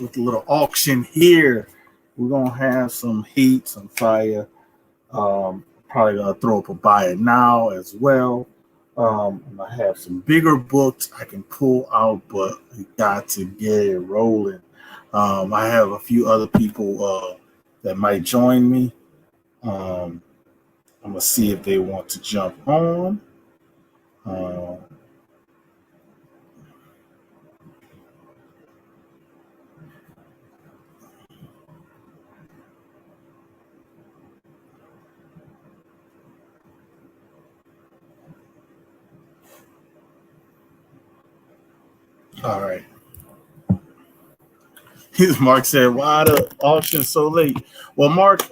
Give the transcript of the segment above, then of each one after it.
with the little auction here. We're gonna have some heat, some fire. Probably gonna throw up a buy it now as well. And I have some bigger books I can pull out, but we got to get it rolling. I have a few other people that might join me. Um, I'm gonna see if they want to jump on. Uh, all right. Mark said, "Why the auction so late?" Well, Mark,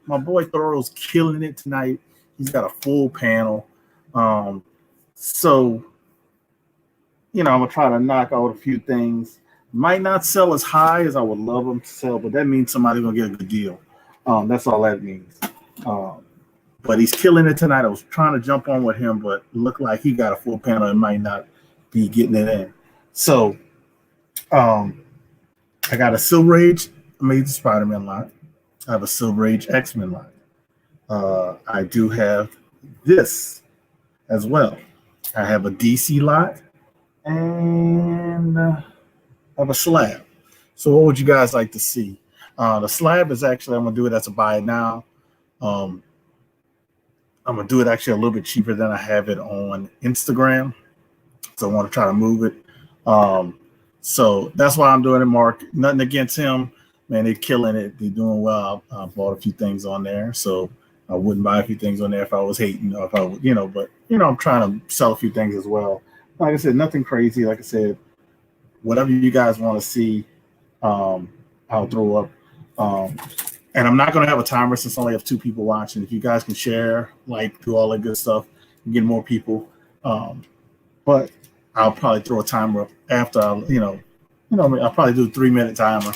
my boy Thoreau's killing it tonight. He's got a full panel. Um, so I'm gonna try to knock out a few things. Might not sell as high as I would love them to sell, but that means somebody's gonna get a good deal. That's all that means. Um, but he's killing it tonight. I was trying to jump on with him, but it looked like he got a full panel and might not be getting it in. So um, I got a Silver Age Amazing Spider-Man line. I have a Silver Age X-Men line. I do have this as well. I have a DC lot and I have a slab. So what would you guys like to see? The slab is actually, I'm going to do it as a buy now. Um, I'm going to do it actually a little bit cheaper than I have it on Instagram. So I want to try to move it. So that's why I'm doing it, Mark. Nothing against him. Man, they're killing it. They're doing well. I bought a few things on there. So I wouldn't buy a few things on there if I was hating or if I would, but, I'm trying to sell a few things as well. Like I said, nothing crazy. Like I said, whatever you guys want to see, I'll throw up. And I'm not going to have a timer since I only have 2 people watching. If you guys can share, do all that good stuff, and get more people. But I'll probably throw a timer up after I'll probably do a 3-minute timer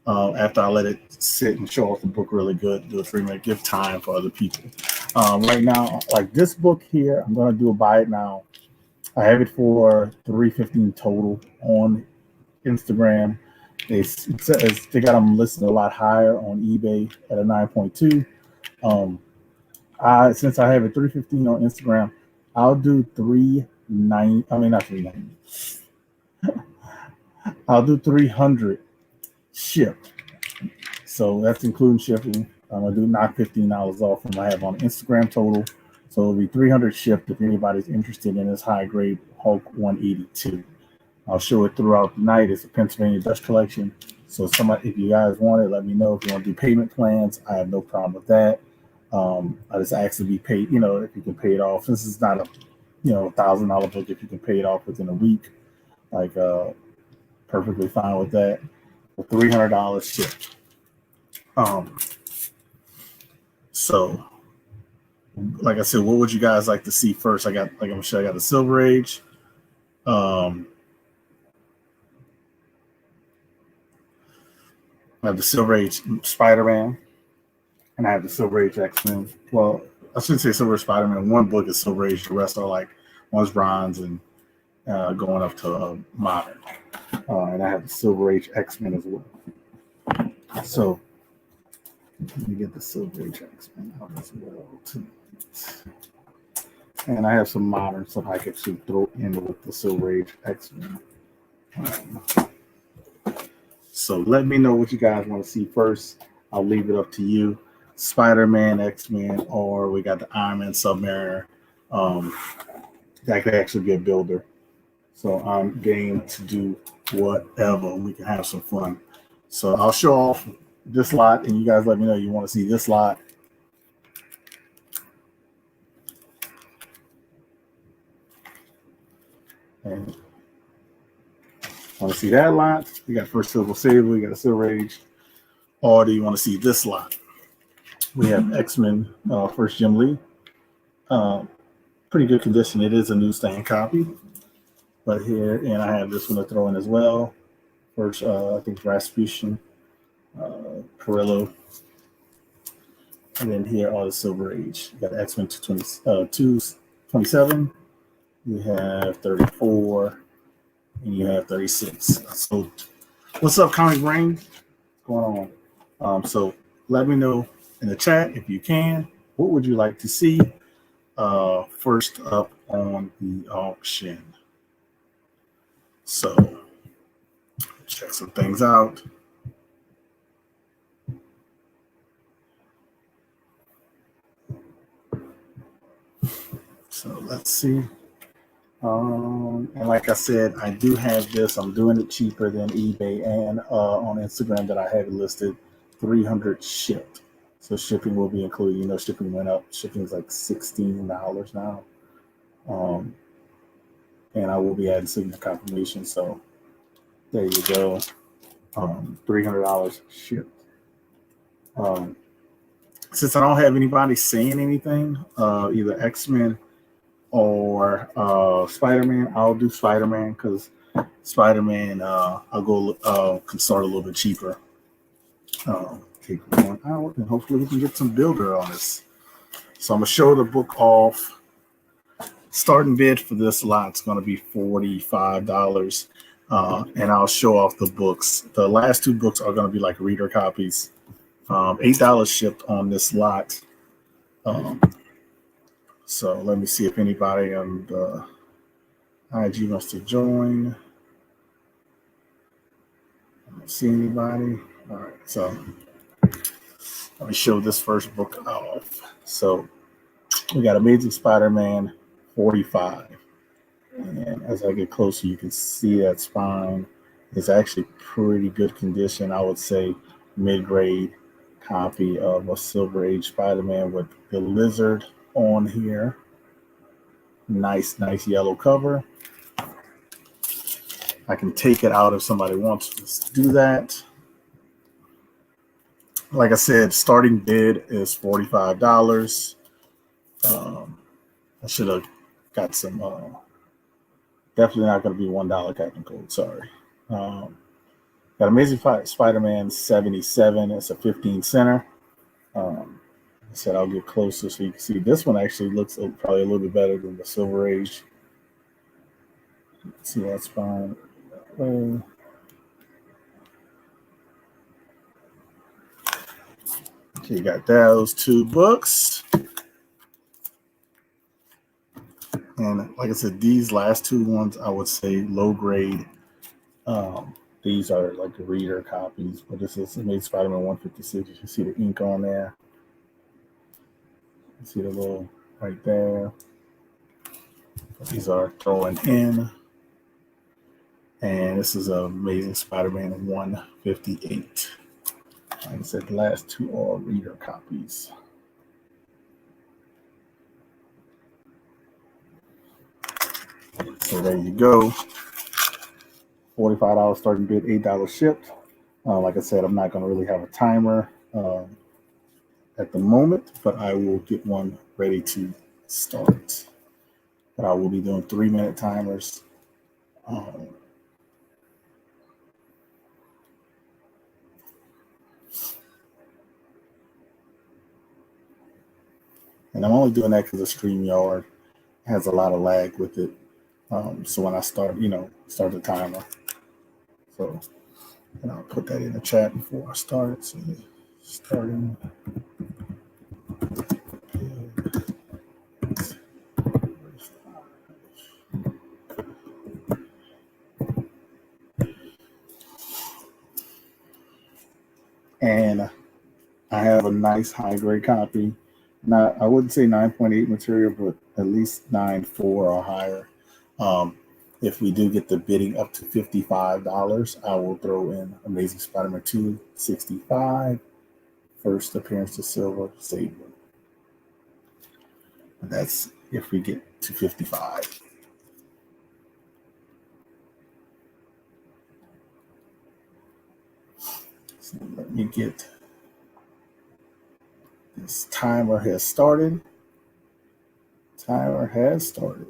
after I let it sit and show off the book really good. Do a 3-minute, give time for other people. Right now, like this book here, I'm going to do a buy it now. I have it for $3.15 total on Instagram. They got them listed a lot higher on eBay at a 9.2. Since I have it $3.15 on Instagram, I'll do $390. I mean, not $390. I'll do $300 shipped. So that's including shipping. I'm gonna knock $15 off from what I have on Instagram total. So it'll be $300 shipped if anybody's interested in this high grade Hulk 182. I'll show it throughout the night. It's a Pennsylvania Dutch collection. So if you guys want it, let me know. If you want to do payment plans, I have no problem with that. I just ask to be paid, if you can pay it off. This is not a $1,000 book. If you can pay it off within a week, perfectly fine with that. With $300 shipped. So like I said, what would you guys like to see first? I'm gonna show you. I got the Silver Age. I have the Silver Age Spider-Man, and I have the Silver Age X-Men. Well, I shouldn't say Silver Age Spider-Man. One book is Silver Age. The rest are one's bronze and going up to modern. And I have the Silver Age X-Men as well. So let me get the Silver Age X-Men out as well too. And I have some modern stuff I could actually throw in with the Silver Age X-Men. So let me know what you guys want to see first. I'll leave it up to you. Spider-Man, X-Men, or we got the Iron Man Submariner. That could actually be a builder. So I'm game to do whatever. We can have some fun. So I'll show off this lot, and you guys let me know you want to see this lot. And want to see that lot? We got First Silver Saber, we got a Silver Age. Or do you want to see this lot? We have X-Men, First Jim Lee. Pretty good condition. It is a newsstand copy. But here, and I have this one to throw in as well. First, I think Rasputin, Perillo. And then here are the Silver Age. You got X-Men 227. You have 34. And you have 36. So What's up, Comic Brain? What's going on? So let me know in the chat if you can. What would you like to see first up on the auction? So check some things out. So let's see. And like I said, I do have this. I'm doing it cheaper than eBay and on Instagram that I have it listed 300 shipped. So shipping will be included. You know, shipping went up. Shipping is like $16 now. And I will be adding signature confirmation. So there you go. $300 shipped. Since I don't have anybody saying anything, either X-Men or Spider-Man, I'll do Spider-Man because Spider-Man, I'll go can start a little bit cheaper. Take 1 hour, and hopefully we can get some builder on this. So I'm gonna show the book off. Starting bid for this lot is going to be $45, and I'll show off the books. The last 2 books are going to be like reader copies. $8 shipped on this lot. So let me see if anybody on the IG wants to join. I don't see anybody. All right, so let me show this first book off. So we got Amazing Spider-Man 45. And as I get closer, you can see that spine is actually pretty good condition. I would say mid-grade copy of a Silver Age Spider-Man with the lizard on here. Nice yellow cover. I can take it out if somebody wants to do that. Like I said, starting bid is $45. I should have got some. Definitely not going to be $1 Captain Code. Sorry. Got Amazing Spider-Man 77. It's a 15 center. I said I'll get closer so you can see. This one actually looks probably a little bit better than the Silver Age. See that spine. Okay, you got those 2 books. And like I said, these last 2 ones, I would say low grade. These are like reader copies, but this is Amazing Spider-Man 156. You can see the ink on there. You see the little right there. These are throwing in. And this is Amazing Spider-Man 158. Like I said, the last 2 are reader copies. So there you go. $45 starting bid, $8 shipped. Like I said, I'm not going to really have a timer at the moment, but I will get one ready to start. But I will be doing 3-minute timers. And I'm only doing that because the StreamYard has a lot of lag with it. So when I start, start the timer. So, and I'll put that in the chat before I start. So starting. And I have a nice high grade copy. Not, I wouldn't say 9.8 material, but at least 9.4 or higher. If we do get the bidding up to $55, I will throw in Amazing Spider-Man 2, 65, first appearance to Silver Sable. That's if we get to 55. So let me get this timer has started. Timer has started.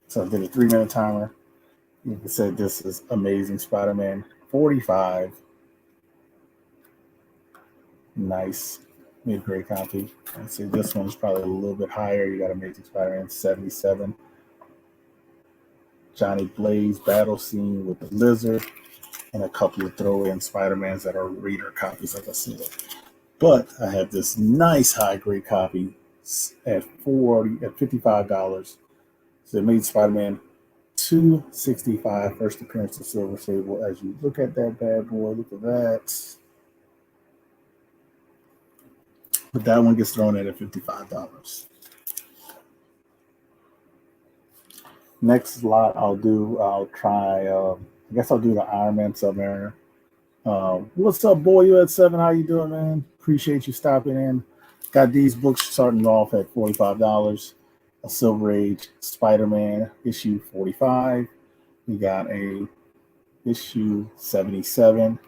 So I did a 3-minute timer. You can say this is Amazing Spider-Man 45. Nice mid-grade copy. Let's see, this one's probably a little bit higher. You got Amazing Spider-Man 77, Johnny Blaze battle scene with the lizard, and a couple of throw-in Spider-Mans that are reader copies, like I said. But I have this nice high-grade copy at $55. So it made Spider-Man 265, first appearance of Silver Sable. As you look at that bad boy, look at that. But that one gets thrown in at $55. Next lot I'll try, I guess I'll do the Iron Man Submariner. What's up, boy? You at 7? How you doing, man? Appreciate you stopping in. Got these books starting off at $45. A Silver Age Spider-Man issue 45. We got a issue 77,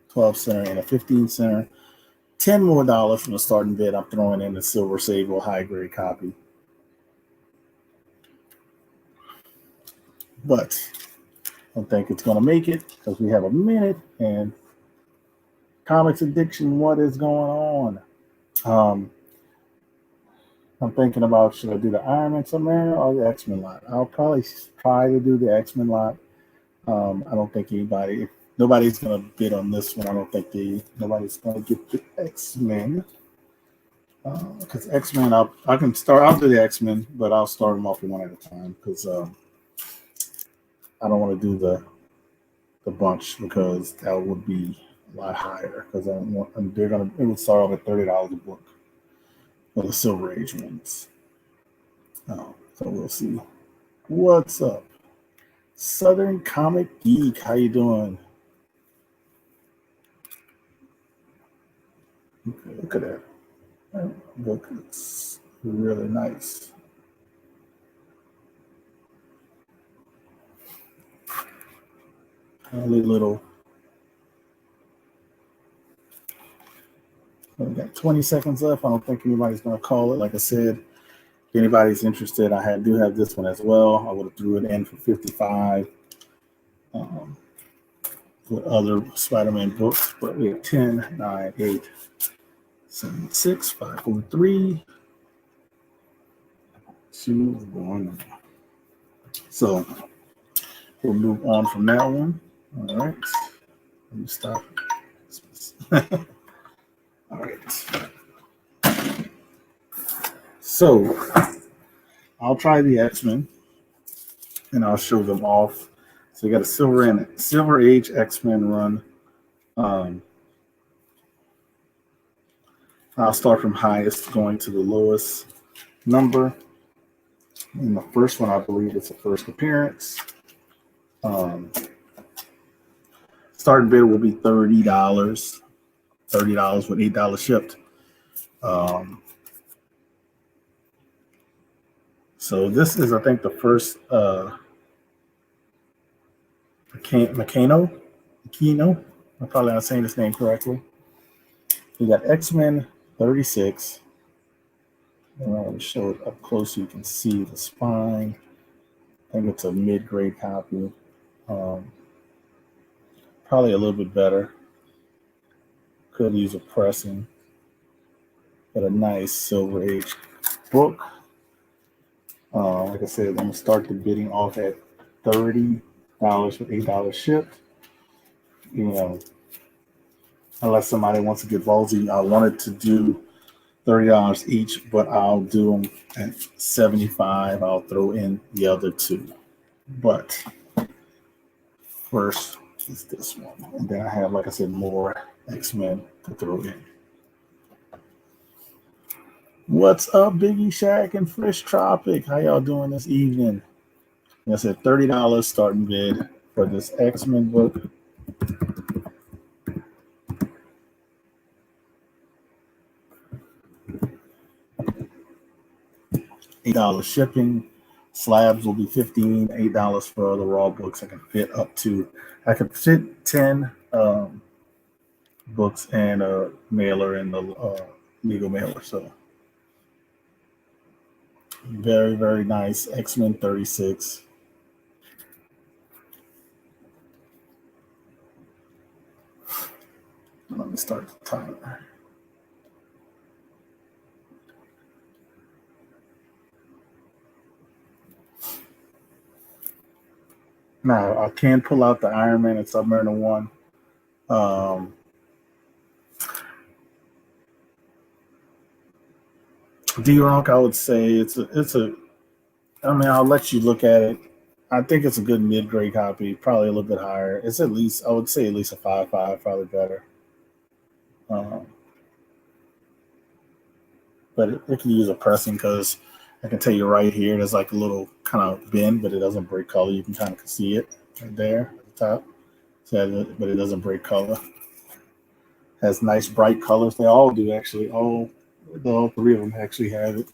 12 center and a 15 center. $10 more from the starting bid. I'm throwing in the Silver Sable high grade copy. But I don't think it's going to make it because we have a minute. And Comics Addiction, what is going on? I'm thinking about, should I do the Iron Man Submariner or the X-Men lot? I'll probably try to do the X-Men lot. I don't think nobody's going to bid on this one. I don't think nobody's going to get the X-Men. Because X-Men, I'll do the X-Men, but I'll start them off one at a time because I don't want to do the bunch because that would be a lot higher because it would start off at $30 a book for the Silver Age ones. So we'll see. What's up? Southern Comic Geek, how you doing? Okay, look at that. That book is really nice. Only little. We got 20 seconds left. I don't think anybody's going to call it. Like I said, if anybody's interested, I do have this one as well. I would have threw it in for 55 with other Spider-Man books, but we have 10, 9, 8, 7, 6, 5, 4, 3, 2, 1. So we'll move on from that one. All right. Let me stop. All right. So I'll try the X-Men and I'll show them off. So you got a Silver Age X-Men run. I'll start from highest going to the lowest number. In the first one, I believe it's a first appearance. Starting bid will be $30. $30 with $8 shipped. So this is, I think, the first Makino. I'm probably not saying his name correctly. We got X-Men 36. And I'm going to show it up close so you can see the spine. I think it's a mid-grade copy. Probably a little bit better. Could use a pressing. But a nice Silver Age book. Like I said, I'm going to start the bidding off at $30 with $8 shipped. You know, unless somebody wants to get ballsy, I wanted to do $30 each, but I'll do them at $75. I'll throw in the other two. But first is this one. And then I have, like I said, more X-Men to throw in. What's up, Biggie Shack and Fresh Tropic? How y'all doing this evening? Like I said, $30 starting bid for this X-Men book. $8 shipping. Slabs will be $15, $8 for the raw books. I can fit 10 books and a mailer in the legal mailer. So very, very nice. X-Men 36. Let me start the timer. Now I can pull out the Iron Man and Submariner one. D-Ronk, I would say it's a. I mean, I'll let you look at it. I think it's a good mid-grade copy, probably a little bit higher. It's at least, I would say, at least a 5.5, probably better. Um, but it can use a pressing because I can tell you right here, there's like a little kind of bend, but it doesn't break color. You can kind of see it right there at the top. So, but it doesn't break color. Has nice bright colors. They all do actually. All three of them actually have it.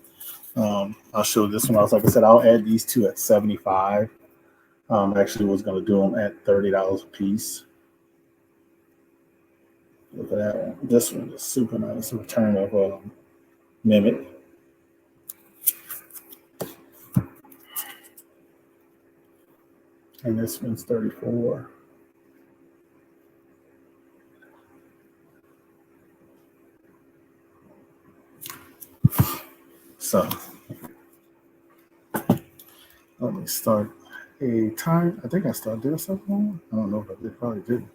I'll show this one. Like I said, I'll add these two at 75. Actually was going to do them at $30 a piece. Look at that one. This one is super nice. Return of Mimic. And this one's 34. So let me start a time. I think I started doing something. I don't know if I did. Probably did.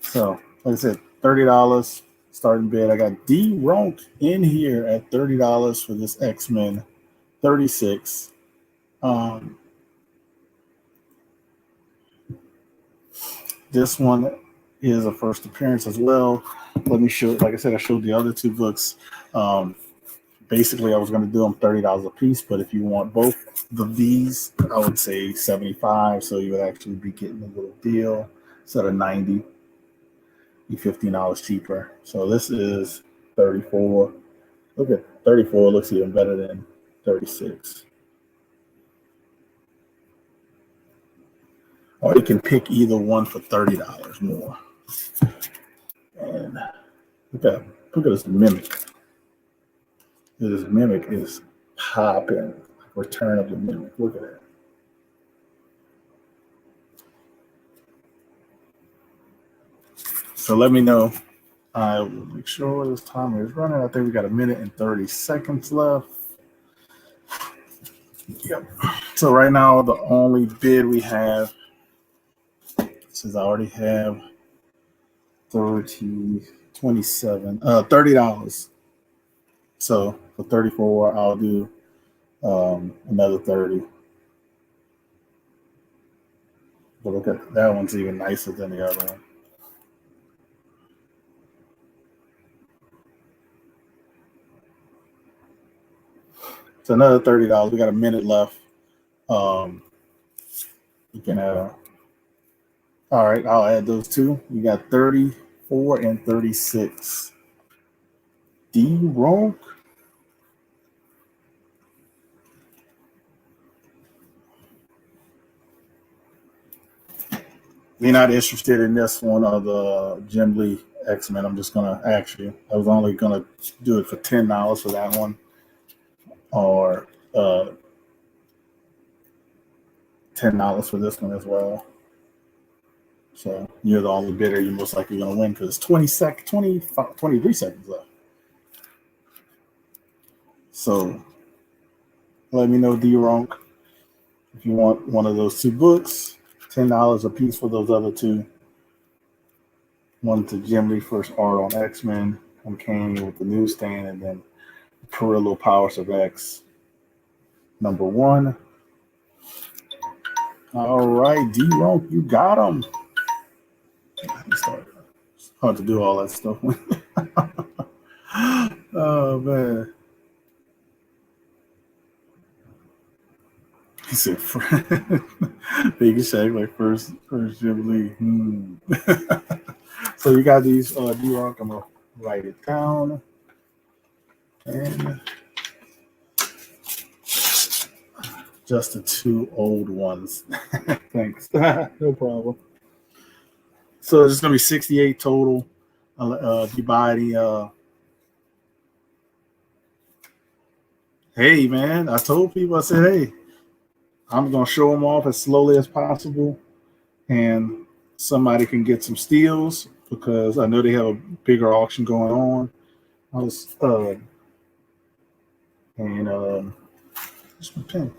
So like I said, $30 starting bid. I got D-Ronk in here at $30 for this X-Men 36. This one is a first appearance as well. Let me show. Like I said, I showed the other two books. Basically, I was going to do them $30 a piece, but if you want both of these, I would say 75. So you would actually be getting a little deal instead of 90. Be $15 cheaper. So this is 34. Look at 34. Looks even better than 36. Or you can pick either one for $30 more. And look at this Mimic. This Mimic is popping. Return of the Mimic. Look at that. So let me know. I will make sure this timer is running. I think we got a minute and 30 seconds left. Yep. So right now, the only bid we have, since I already have 27, $30. So for 34, I'll do another 30. But look at that one's even nicer than the other one. So another $30. We got a minute left. You can all right, I'll add those two. You got 34 and 36. D-Ronk. You're not interested in this one or the Jim Lee X-Men. I'm just gonna ask you. I was only gonna do it for $10 for that one, or $10 for this one as well. So you're the only bidder. You're most likely gonna win because 23 seconds left. So let me know, D-Ronk, if you want one of those two books. $10 a piece for those other two. One to Jim Lee first art on X-Men, Uncanny with the newsstand, and then Perillo Powers of X #1. All right, D-Ronk, you got him. It's hard to do all that stuff. Oh man. He said, "Big Shaq like first Jim Lee." So you got these D-Ronk. I'm gonna write it down, and just the two old ones. Thanks. No problem. So it's gonna be 68 total. If you buy the hey man, I told people, I said, hey, I'm gonna show them off as slowly as possible, and somebody can get some steals because I know they have a bigger auction going on. I was just my pen.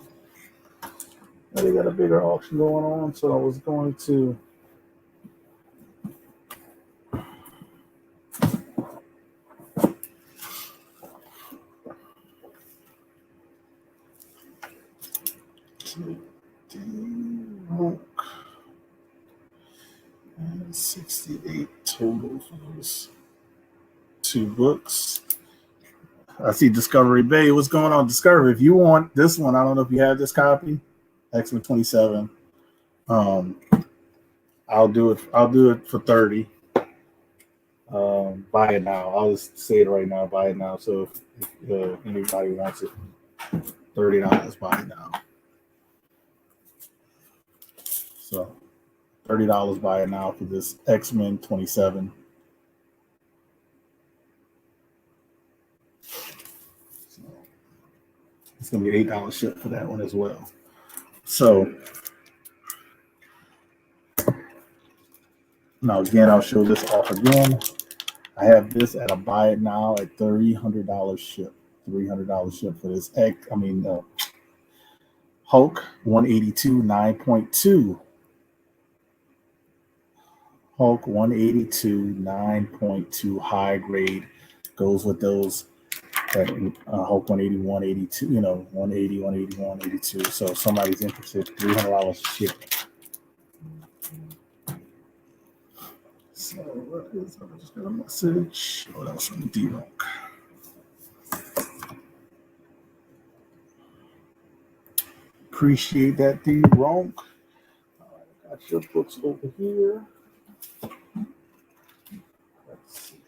They got a bigger auction going on, so I was going to. D-Ronk. 68 total for those two books. I see Discovery Bay. What's going on, Discovery? If you want this one, I don't know if you have this copy, X-Men 27. I'll do it. I'll do it for 30. Buy it now. I'll just say it right now. Buy it now. So if anybody wants it, $30. Buy it now. So $30. Buy it now for this X-Men 27. So it's gonna be $8 ship for that one as well. So now again, I'll show this off again. I have this at a buy it now at $300 ship. $300 ship for this Hulk 182 9.2. Hulk 182 9.2 high grade goes with those Hulk 181 82, 180 181 82. So if somebody's interested, $300 ship. So what is I just got a message. Oh, that was from D-Ronk. Appreciate that, D-Ronk. Got your books over here. Let's see.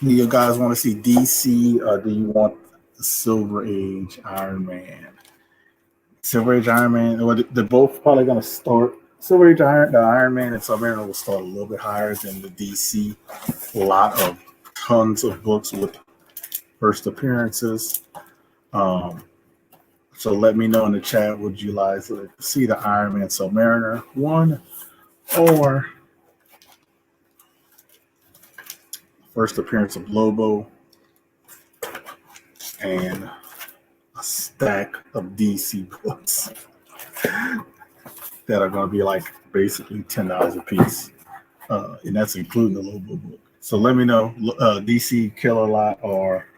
Do you guys want to see DC or do you want the Silver Age Iron Man? Silver Age Iron Man, well, they're both probably going to start. Silver Age Iron Man and Submariner will start a little bit higher than the DC. A lot of tons of books with first appearances. So let me know in the chat, would you like to see the Iron Man Submariner 1 or first appearance of Lobo and a stack of DC books that are going to be like basically $10 a piece, and that's including the Lobo book. So let me know, DC Killer Lot or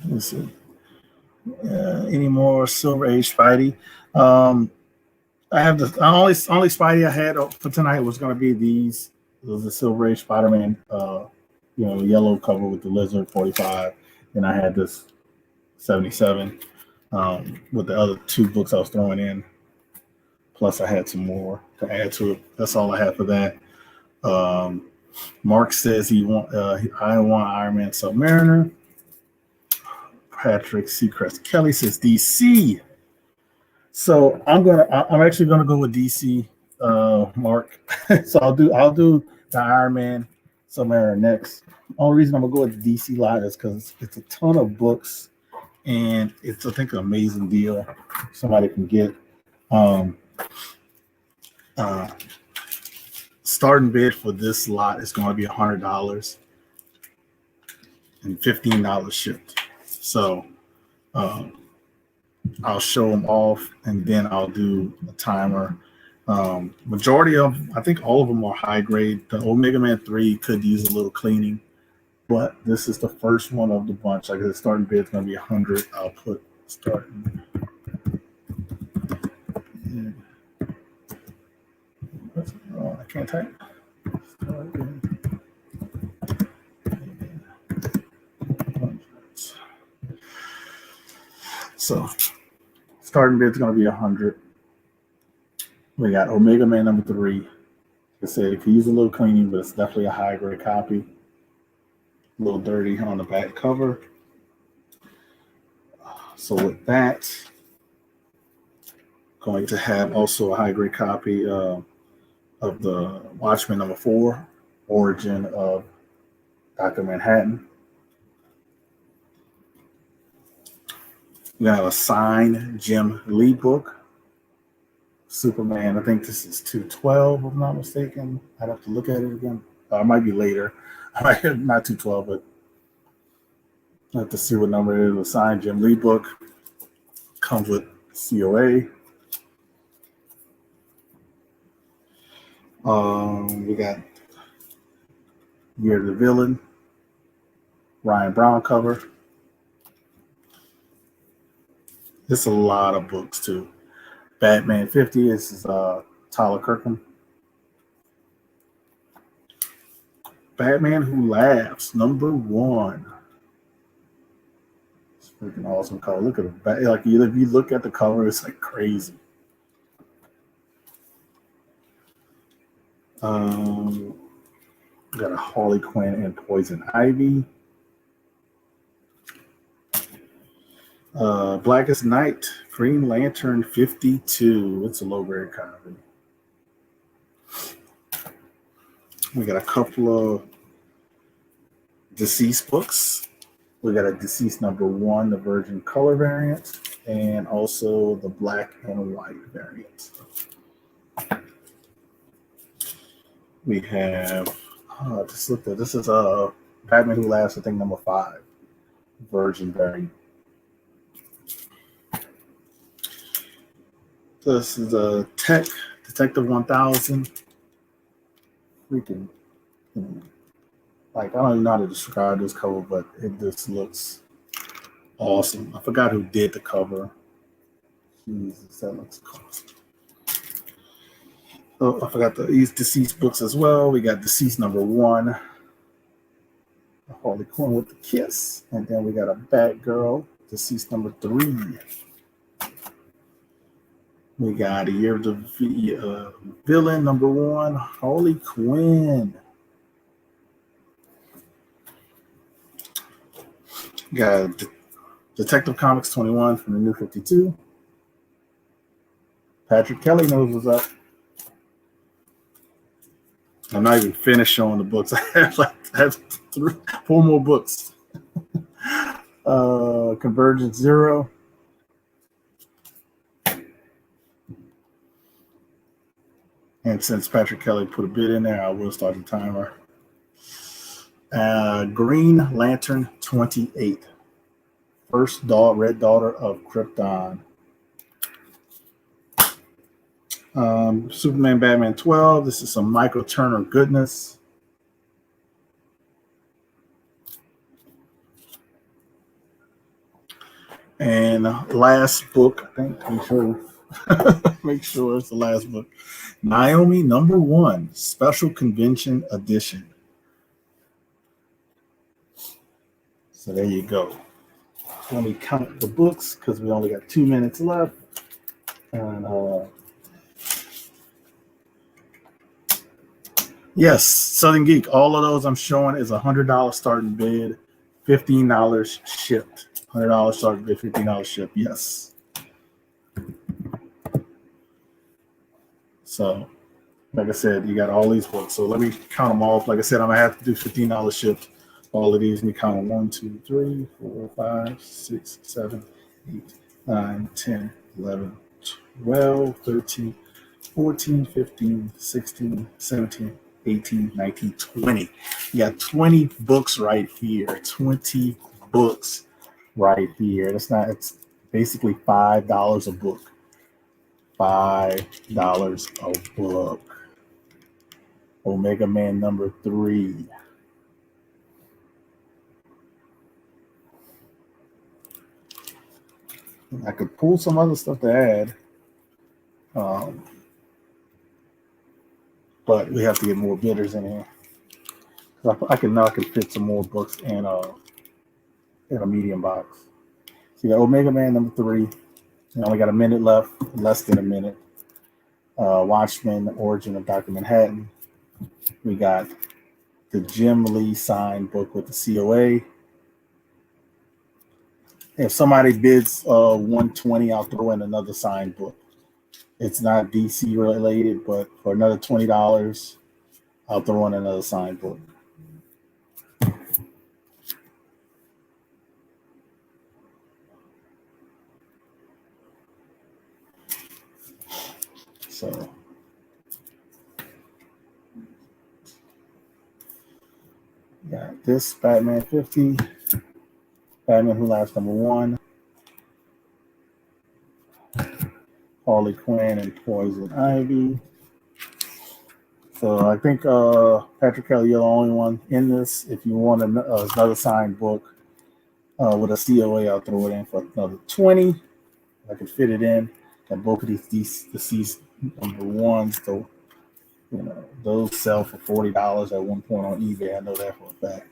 let's see, any more Silver Age Spidey. I have the only Spidey I had for tonight was going to be these. It was the Silver Age Spider-Man, yellow cover with the lizard 45, and I had this 77 with the other two books I was throwing in. Plus, I had some more to add to it. That's all I had for that. Mark says I want Iron Man Submariner. Patrick Seacrest Kelly says DC. So I'm actually gonna go with DC, Mark. So I'll do the Iron Man Submariner next. Only reason I'm gonna go with the DC lot is because it's a ton of books, and it's I think an amazing deal somebody can get. Starting bid for this lot is going to be $100 and $15 shipped. So I'll show them off, and then I'll do a timer. Majority of, I think all of them are high grade. The Omega Man 3 could use a little cleaning, but this is the first one of the bunch. Like the starting bid is going to be 100. I'll put starting. Oh, I can't type. So starting bid is going to be 100. We got Omega Man number 3. Like I said, it could use a little cleaning, but it's definitely a high grade copy. A little dirty on the back cover. So with that, going to have also a high grade copy of the Watchmen number 4, Origin of Dr. Manhattan. We're gonna have a signed Jim Lee book. Superman. I think this is 212, if I'm not mistaken. I'd have to look at it again. It might be later. I might not 212, but I have to see what number it is. The signed Jim Lee book comes with COA. We got Year of the Villain, Ryan Brown cover. It's a lot of books too. Batman 50. This is Tyler Kirkham. Batman Who Laughs, #1. It's freaking awesome cover. Look at it. Like if you look at the cover, it's like crazy. Got a Harley Quinn and Poison Ivy. Blackest Night, Green Lantern 52. It's a low-grade copy. We got a couple of Deceased books. We got a Deceased #1, the Virgin Color variant, and also the black and white variant. We have, just looked at this is Batman Who Laughs, I think #5, Virgin variant. This is a Tech Detective 1000. Freaking, like, I don't even know how to describe this cover, but it just looks awesome. I forgot who did the cover. Jesus, that looks awesome. Oh, I forgot these Deceased books as well. We got Deceased #1, Harley Quinn with the kiss, and then we got a Batgirl, Deceased #3. We got a Year of the Villain #1, Harley Quinn. Got Detective Comics 21 from the New 52. Patrick Kelly knows what's up. I'm not even finished showing the books. I have 4 more books. Convergence 0. And since Patrick Kelly put a bid in there, I will start the timer. Green Lantern 28. First Red Daughter of Krypton. Superman Batman 12. This is some Michael Turner goodness. And last book, I think, make sure it's the last book. Naomi #1, Special Convention Edition. So there you go. Let me count the books because we only got 2 minutes left. And yes, Southern Geek. All of those I'm showing is $100 starting bid, $15 shipped. $100 starting bid, $15 shipped. Yes. So, like I said, you got all these books. So let me count them off. Like I said, I'm gonna have to do $15 shipped. All of these, and you count them 1, 2, 3, 4, 5, 6, 7, 8, 9, 10, 11, 12, 13, 14, 15, 16, 17, 18, 19, 20. You got 20 books right here. 20 books right here. It's basically $5 a book. $5 a book. Omega Man #3. I could pull some other stuff to add. But we have to get more bidders in here. I can fit some more books in a medium box. So you got Omega Man #3. You only got a minute left, less than a minute. Watchmen, The Origin of Dr. Manhattan. We got the Jim Lee signed book with the COA. If somebody bids 120, I'll throw in another signed book. It's not DC related, but for another $20, I'll throw in another signed book. So yeah, this Batman 50, Batman Who Laughs #1, Harley Quinn and Poison Ivy. So I think Patrick Kelly, you're the only one in this. If you want another signed book with a COA, I'll throw it in for another 20. I could fit it in. And both of these deceased #1s, so those sell for $40 at one point on eBay. I know that for a fact.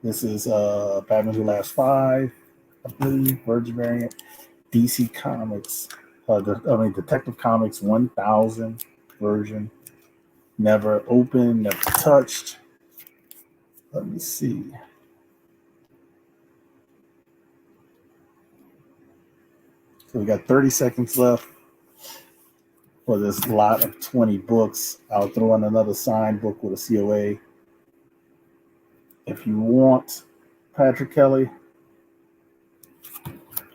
This is Batman Who Laughs 5, I believe, Virgin variant, DC Comics. Detective Comics 1000 version. Never opened, never touched. Let me see. So we got 30 seconds left for this lot of 20 books. I'll throw in another signed book with a COA. If you want Patrick Kelly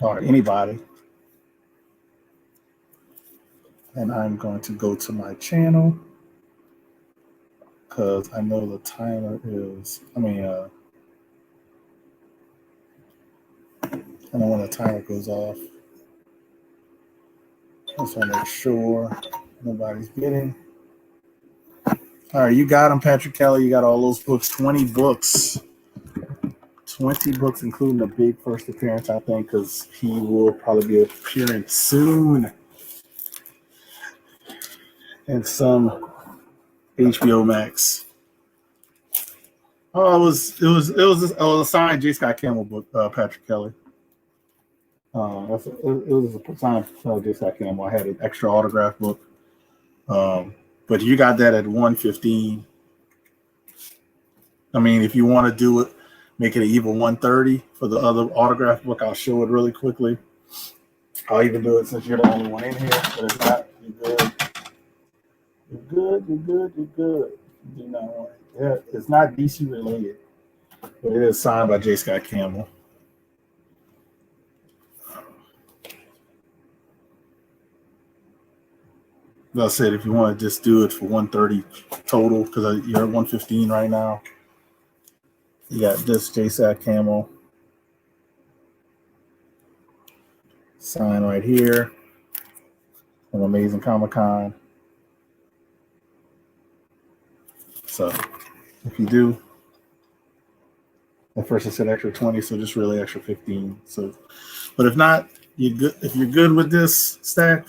or anybody, and I'm going to go to my channel because I know the timer is, I don't know when the timer goes off. Just want to make sure nobody's bidding. All right, you got him, Patrick Kelly. You got all those books, 20 books. 20 books, including a big first appearance, I think, because he will probably be appearing soon in some HBO Max. Oh, it was a signed J. Scott Campbell book, Patrick Kelly. It was a signed J. Scott Campbell. I had an extra autograph book, but you got that at $115. I mean, if you want to do it, make it an even $130 for the other autograph book. I'll show it really quickly. I'll even do it since you're the only one in here. But if not, you're good. You're good. You're good. You're good. You do not want it. Yeah, it's not DC related, but it is signed by J. Scott Campbell. As I said, if you want to just do it for $130 total, because you're at $115 right now. You got this J. Scott Campbell sign right here from Amazing Comic Con. So if you do, at first I said extra 20, so just really extra 15. So, but if not, you're good. If you're good with this stack,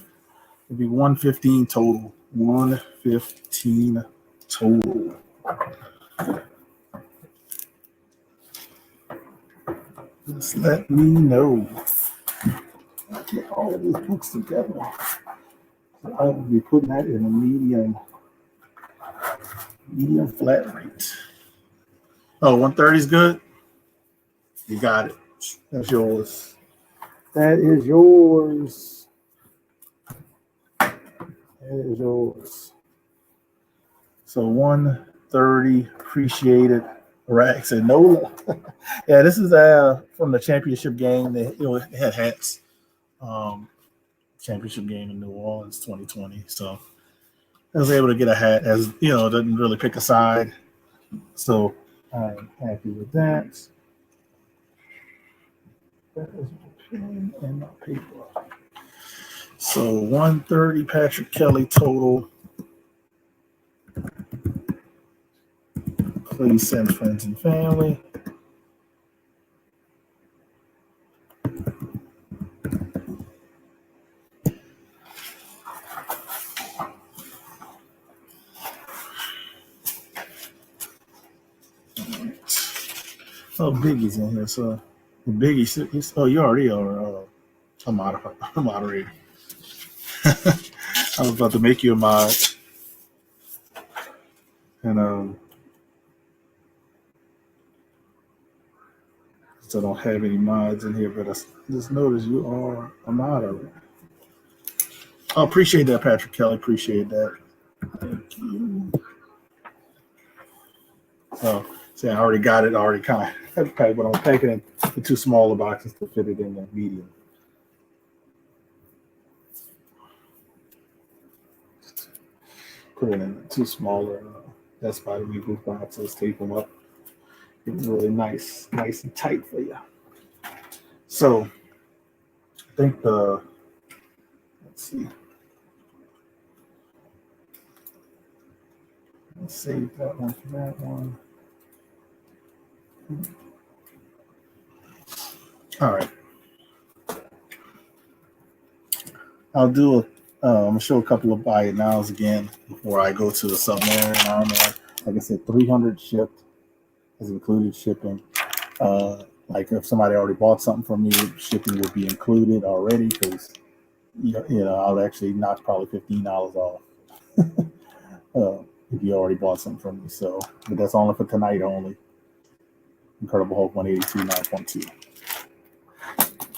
it'd be $115 total. $115 total. Just let me know. I get all of these books together. So I will be putting that in a medium flat rate. Oh, 130 is good. You got it. That's yours. That is yours. That is yours. So 130, appreciate it. Rack said no. Yeah, this is from the championship game. They had hats. Championship game in New Orleans 2020. So I was able to get a hat, as doesn't really pick a side. So I'm happy with that. That is my pen and my paper. So 130 Patrick Kelly total. Please send friends and family. Oh, Biggie's in here. So Biggie, you already are a moderator. I was about to make you a mod. And so I don't have any mods in here, but I just noticed you are a moderator. I appreciate that, Patrick Kelly. Appreciate that. Thank you. So, I already got it. I already kind of packed, but I'm packing it in two smaller boxes to fit it in the medium. put it in two smaller Best Buy reboot boxes, tape them up, get it really nice and tight for you. So I think let's see, let's save that one for that one. All right, I'll do I'm gonna show a couple of buy it nows again before I go to the Submarine Armor. Like I said, 300 shipped, has included shipping. Like if somebody already bought something from me, shipping would be included already because I'll actually knock probably $15 off if you already bought something from me. So, but that's only for tonight only. Incredible Hulk 182 9.2.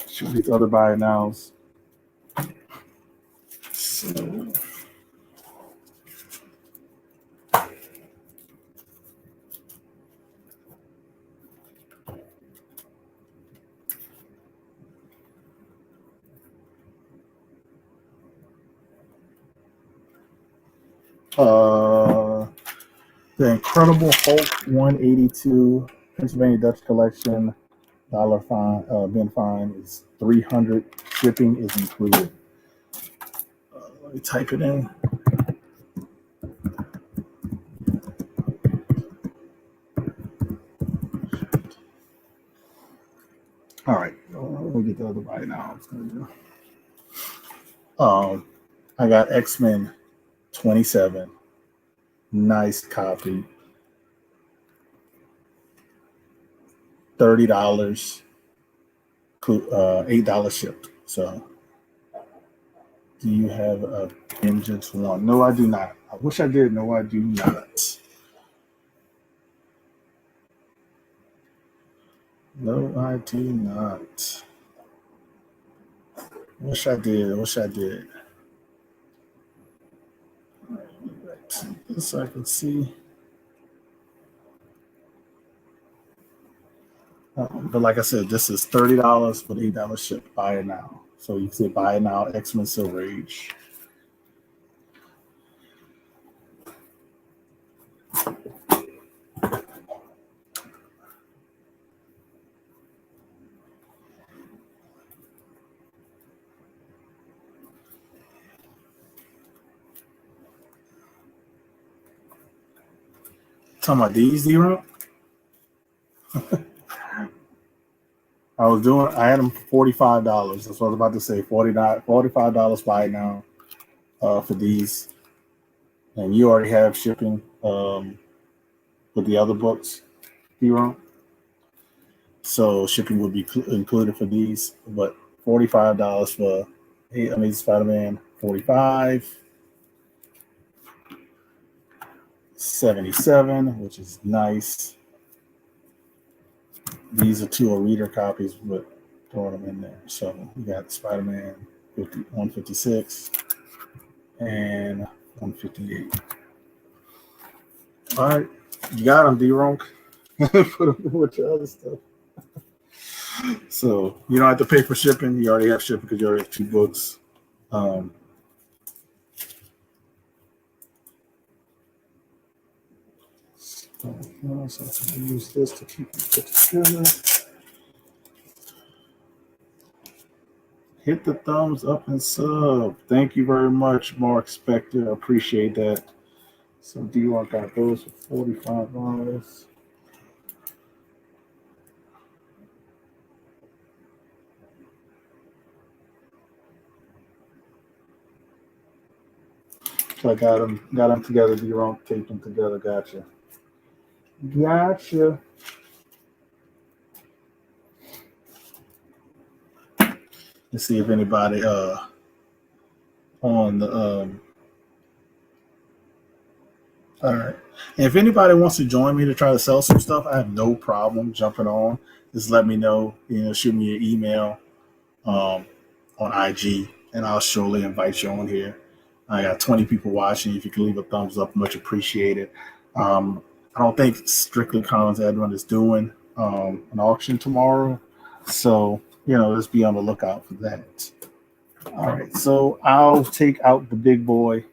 Show these other buy it nows. So. The Incredible Hulk 182 Pennsylvania Dutch Collection dollar fine bin fine is 300. Shipping is included. Let me type it in. All right, let me get the other right now. I was gonna do. I got X-Men 27. Nice copy. $30. $8 shipped. So, do you have a Vengeance one? No, I do not. I wish I did. No, I do not. No, I do not. Wish I did. Wish I did. All right, this I can see. But like I said, this is $30 for the $8 ship. Buy it now. So you can say buy it now. X-Men Silver Age. Talking about these, zero. I had them for $45. That's what I was about to say. $45 buy it now for these. And you already have shipping with the other books, zero. So shipping would be included for these, but $45 for Spider-Man 45. 77, which is nice. These are two reader copies, but throwing them in there. So we got Spider-Man 156 and 158. All right, you got them, D-Ronk. Put them in with your other stuff. So you don't have to pay for shipping. You already have shipping because you already have two books. So I can use this to keep it put together. Hit the thumbs up and sub. Thank you very much, Mark Spector. Appreciate that. So D-Rock got those for $45. So I got them together. D-Rock taped them together. Gotcha. Let's see if anybody on the all right. And if anybody wants to join me to try to sell some stuff, I have no problem jumping on. Just let me know. Shoot me an email on IG, and I'll surely invite you on here. I got 20 people watching. If you can leave a thumbs up, much appreciated. I don't think Strictly Comics Edwin is doing an auction tomorrow, so let's be on the lookout for that. All right, so I'll take out the big boy.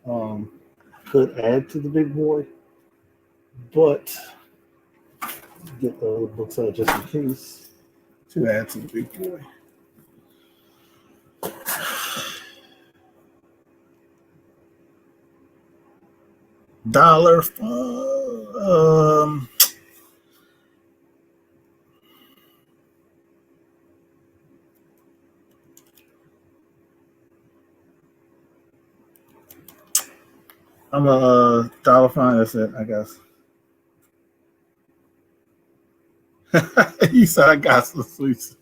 Um, could add to the big boy, but get the other books out just in case to add to the big boy. Dollar. I'm a dollar fine. That's it, I guess. You said I got some sweets.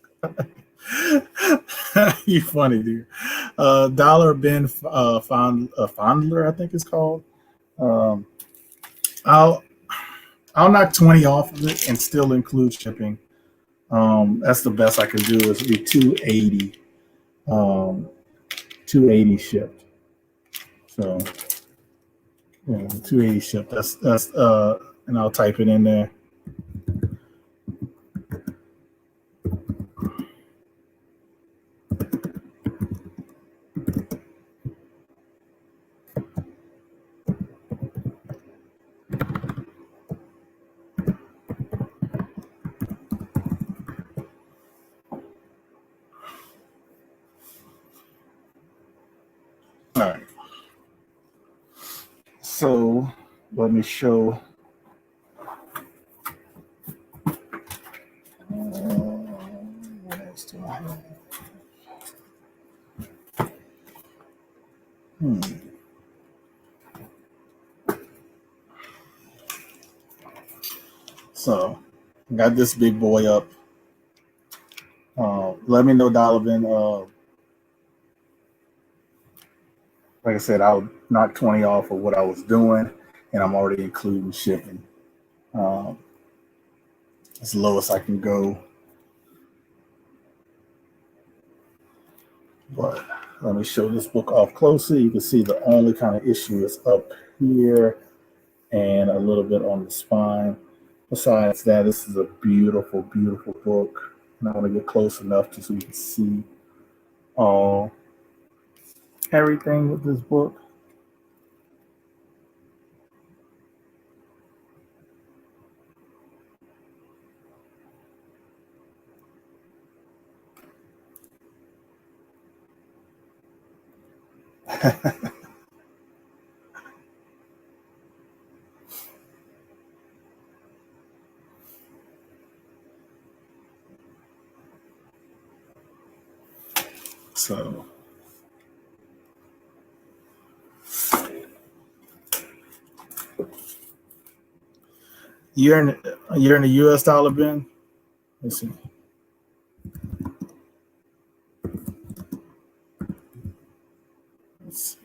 You funny, dude. Dollar bin fondler, I think it's called. Um, I'll I'll knock 20 off of it and still include shipping. That's the best I can do is be 280. 280 shipped. So yeah, 280 shipped. That's and I'll type it in there. All right. So let me show. What else do I have? So got this big boy up. Let me know, Donovan. Like I said, I'll knock 20 off of what I was doing, and I'm already including shipping. Um, as low as I can go. But let me show this book off closely. You can see the only kind of issue is up here and a little bit on the spine. Besides that, this is a beautiful, beautiful book. And I want to get close enough so you can see all everything with this book. So you're in the US dollar bin? Let's see. Let's see.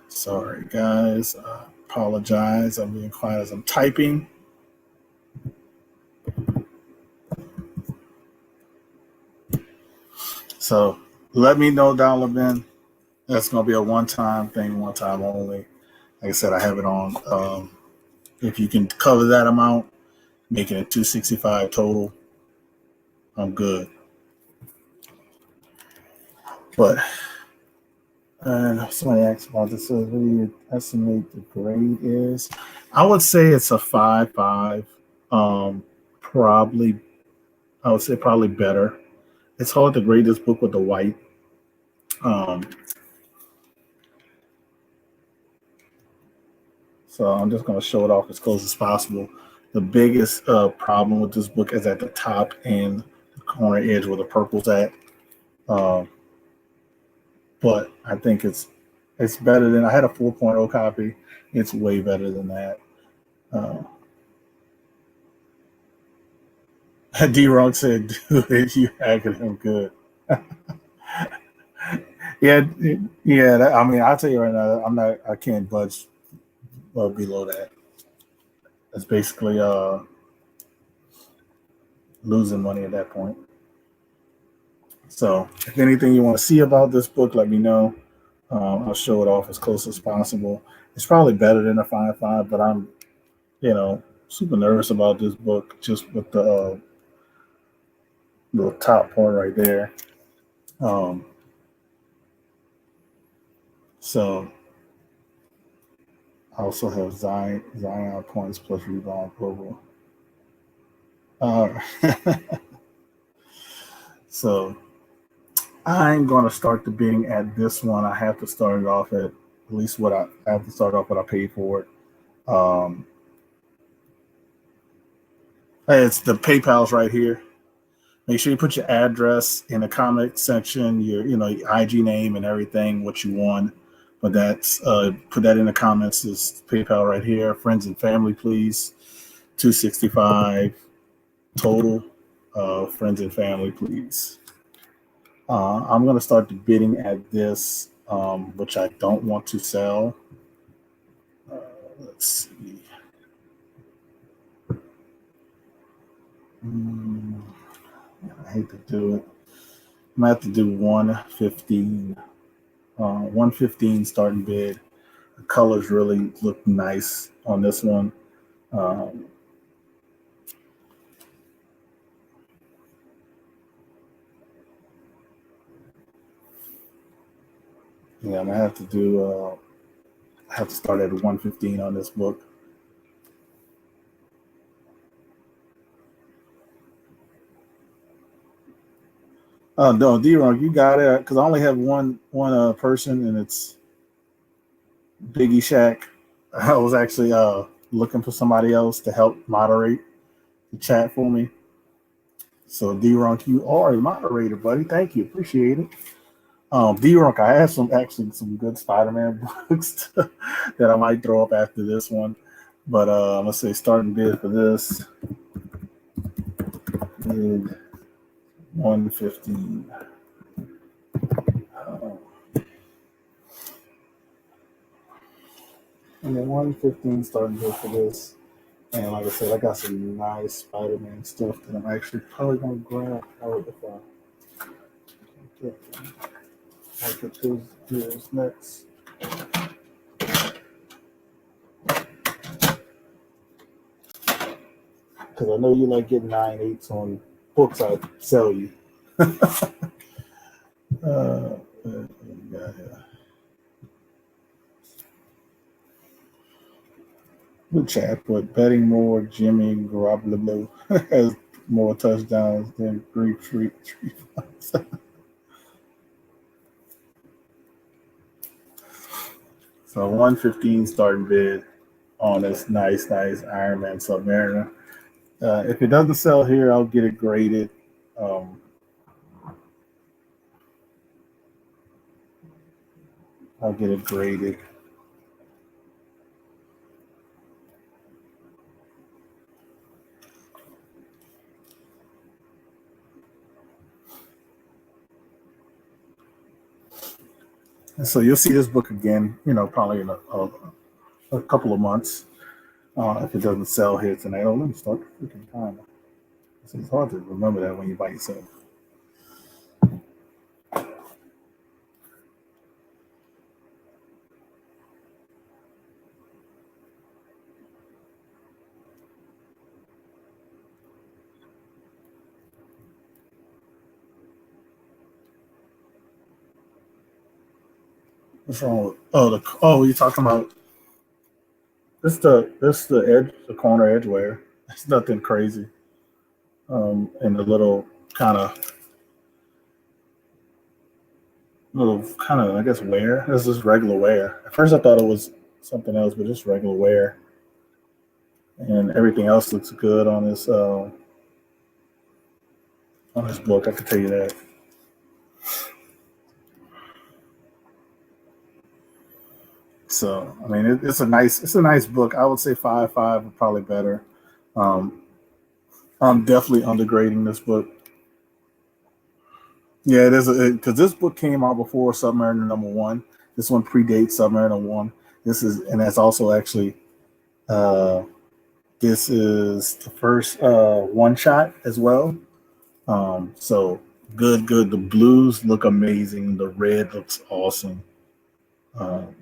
Sorry, guys. I apologize. I'm being quiet as I'm typing. So let me know, Dollar Bin. That's going to be a one-time thing, one time only. Like I said, I have it on. If you can cover that amount, making it 265 total, I'm good. But somebody asked about this. What do you estimate the grade is? I would say it's a 5.5. Probably, I would say probably better. It's hard to grade this book with the white. So I'm just going to show it off as close as possible. The biggest problem with this book is at the top and the corner edge where the purple's at. But I think it's It's better than I had a 4.0 copy. It's way better than that. Uh, D Rock said, "Dude, you hacking him good." Yeah, yeah. I mean, I'll tell you right now, I'm not. I can't budge below that. It's basically losing money at that point. So, if anything you want to see about this book, let me know. I'll show it off as close as possible. It's probably better than a 5.5, but I'm, super nervous about this book just with the little top part right there. Um, so I also have Zion points plus rebound global. Uh, so I'm going to start the bidding at this one. I have to start it off at least I have to start off what I paid for it. It's the PayPal's right here. Make sure you put your address in the comment section, your IG name and everything, what you want. But that's put that in the comments. Is PayPal right here. Friends and family, please. 265 total. Friends and family, please. I'm going to start the bidding at this, which I don't want to sell. Let's see. I hate to do it. I'm going to have to do 115. 115 starting bid. The colors really look nice on this one. Um, yeah, I'm gonna have to do. I have to start at 115 on this book. No, D-Ron, you got it because I only have one person, and it's Biggie Shack. I was actually looking for somebody else to help moderate the chat for me. So D-Ron, you are a moderator, buddy. Thank you, appreciate it. D-Rock, I have some good Spider-Man books that I might throw up after this one. But I'm gonna say starting bid for this is 115. And then 115 starting bid for this. And like I said, I got some nice Spider-Man stuff that I'm actually probably gonna grab out if I get them. I'll get those next. Because I know you like getting 9/8 on books I sell you. Yeah. The chat put betting more Jimmy Garoppolo has more touchdowns than Greek Street. So 115 starting bid on this nice Iron Man Submariner. If it doesn't sell here, I'll get it graded. Um, I'll get it graded. And so you'll see this book again, probably in a couple of months if it doesn't sell here tonight. Oh, let me start the freaking timer. It's hard to remember that when you're by yourself. What's wrong with? You're talking about the corner edge wear. It's nothing crazy. And the little kind of I guess wear. This is regular wear. At first I thought it was something else, but just regular wear. And everything else looks good on this book. I can tell you that. So I mean, it's a nice book. I would say 5.5, but probably better. Um, I'm definitely undergrading this book. Yeah, it is because this book came out before Submariner #1. This one predates Submariner 1. This is, and that's also actually uh, this is the first one shot as well. So good, good. The blues look amazing. The red looks awesome. Um,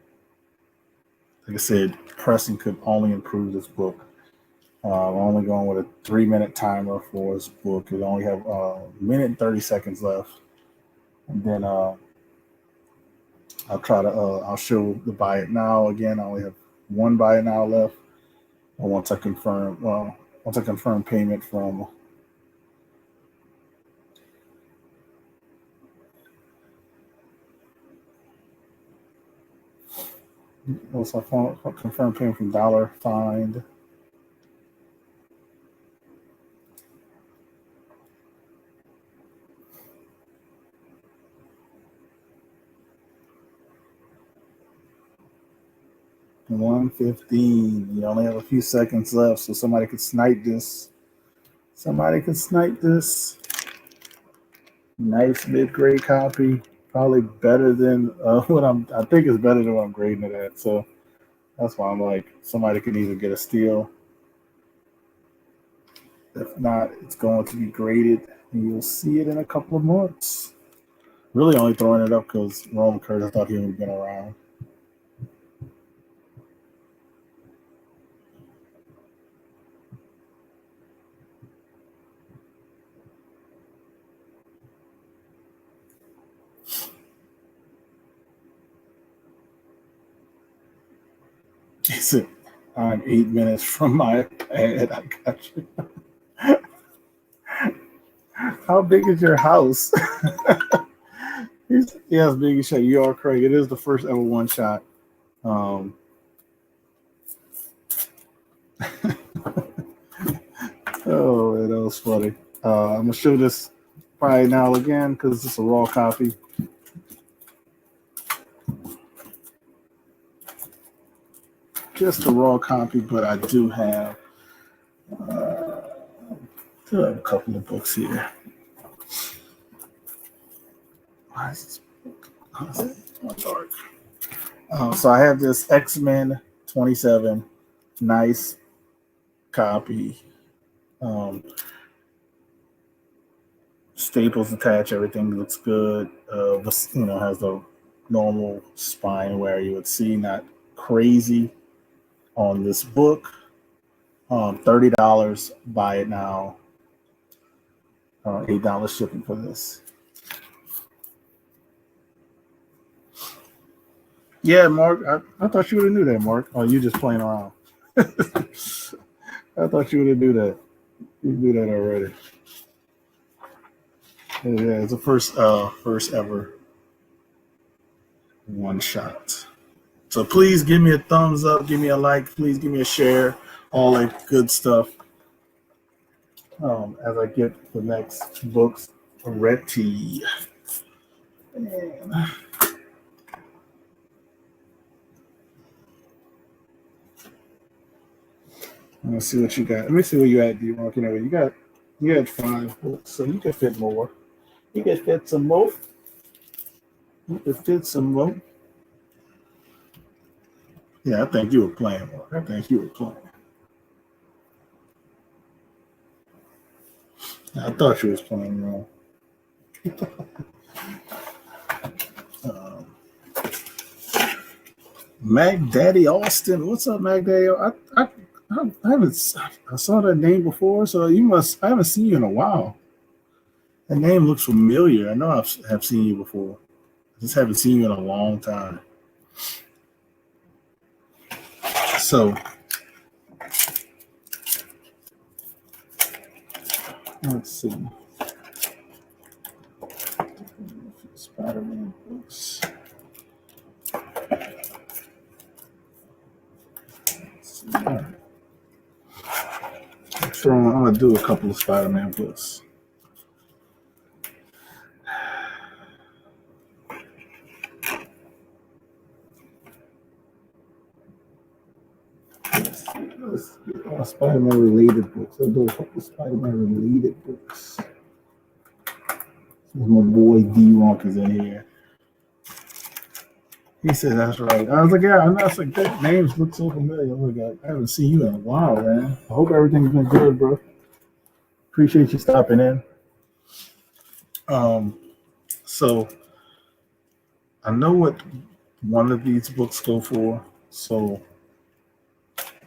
like I said, pressing could only improve this book. I'm only going with a 3-minute timer for this book. It only have a minute and 30 seconds left, and then I'll show the buy it now again. I only have one buy it now left. And once I confirm payment from, once I confirm payment from Dollar Find. $115. You only have a few seconds left, so somebody could snipe this. Somebody could snipe this. Nice mid-grade copy. Probably better than what I think is better than what I'm grading it at. So that's why I'm like, somebody could either get a steal. If not, it's going to be graded, and you'll see it in a couple of months. Really only throwing it up because Roman Curtis thought he would have been around. He said, I'm 8 minutes from my pad. I got you. How big is your house? Yeah, it's big as shot. You are correct. It is the first ever one shot. Um, oh, man, that was funny. I'm gonna show this probably now again because it's a raw copy. Just a raw copy, but I do have a couple of books here. Why is this dark? So I have this X-Men 27, nice copy. Um, Staples attached, everything looks good. Has the normal spine where you would see, not crazy on this book. $30, buy it now. $8 shipping for this. Yeah, Mark, I thought you would have knew that, Mark. Oh, you just playing around. I thought you would have knew that. You knew that already. Yeah, it's the first ever one shot. So please give me a thumbs up, give me a like, please give me a share, all that good stuff. As I get the next books ready. Let me see what you got. Let me see where you at, D-Mark. You had 5 books, so you can fit more. You can fit some more. You can fit some more. Yeah, I think you were playing, Mark. I think you were playing. I thought you was playing wrong. um, Mac Daddy Austin. What's up, Mac Daddy? I haven't. I saw that name before, so you must. I haven't seen you in a while. That name looks familiar. I know have seen you before. I just haven't seen you in a long time. So let's see. Spider-Man books. So I'm gonna do a couple of Spider-Man books. Let's get my Spider-Man related books. I'll do a couple Spider-Man related books. My boy D-Ronk is in here. He said that's right. I was like, yeah, I know. It's like that names look so familiar. I'm like, I haven't seen you in a while, man. I hope everything's been good, bro. Appreciate you stopping in. So I know what one of these books go for. So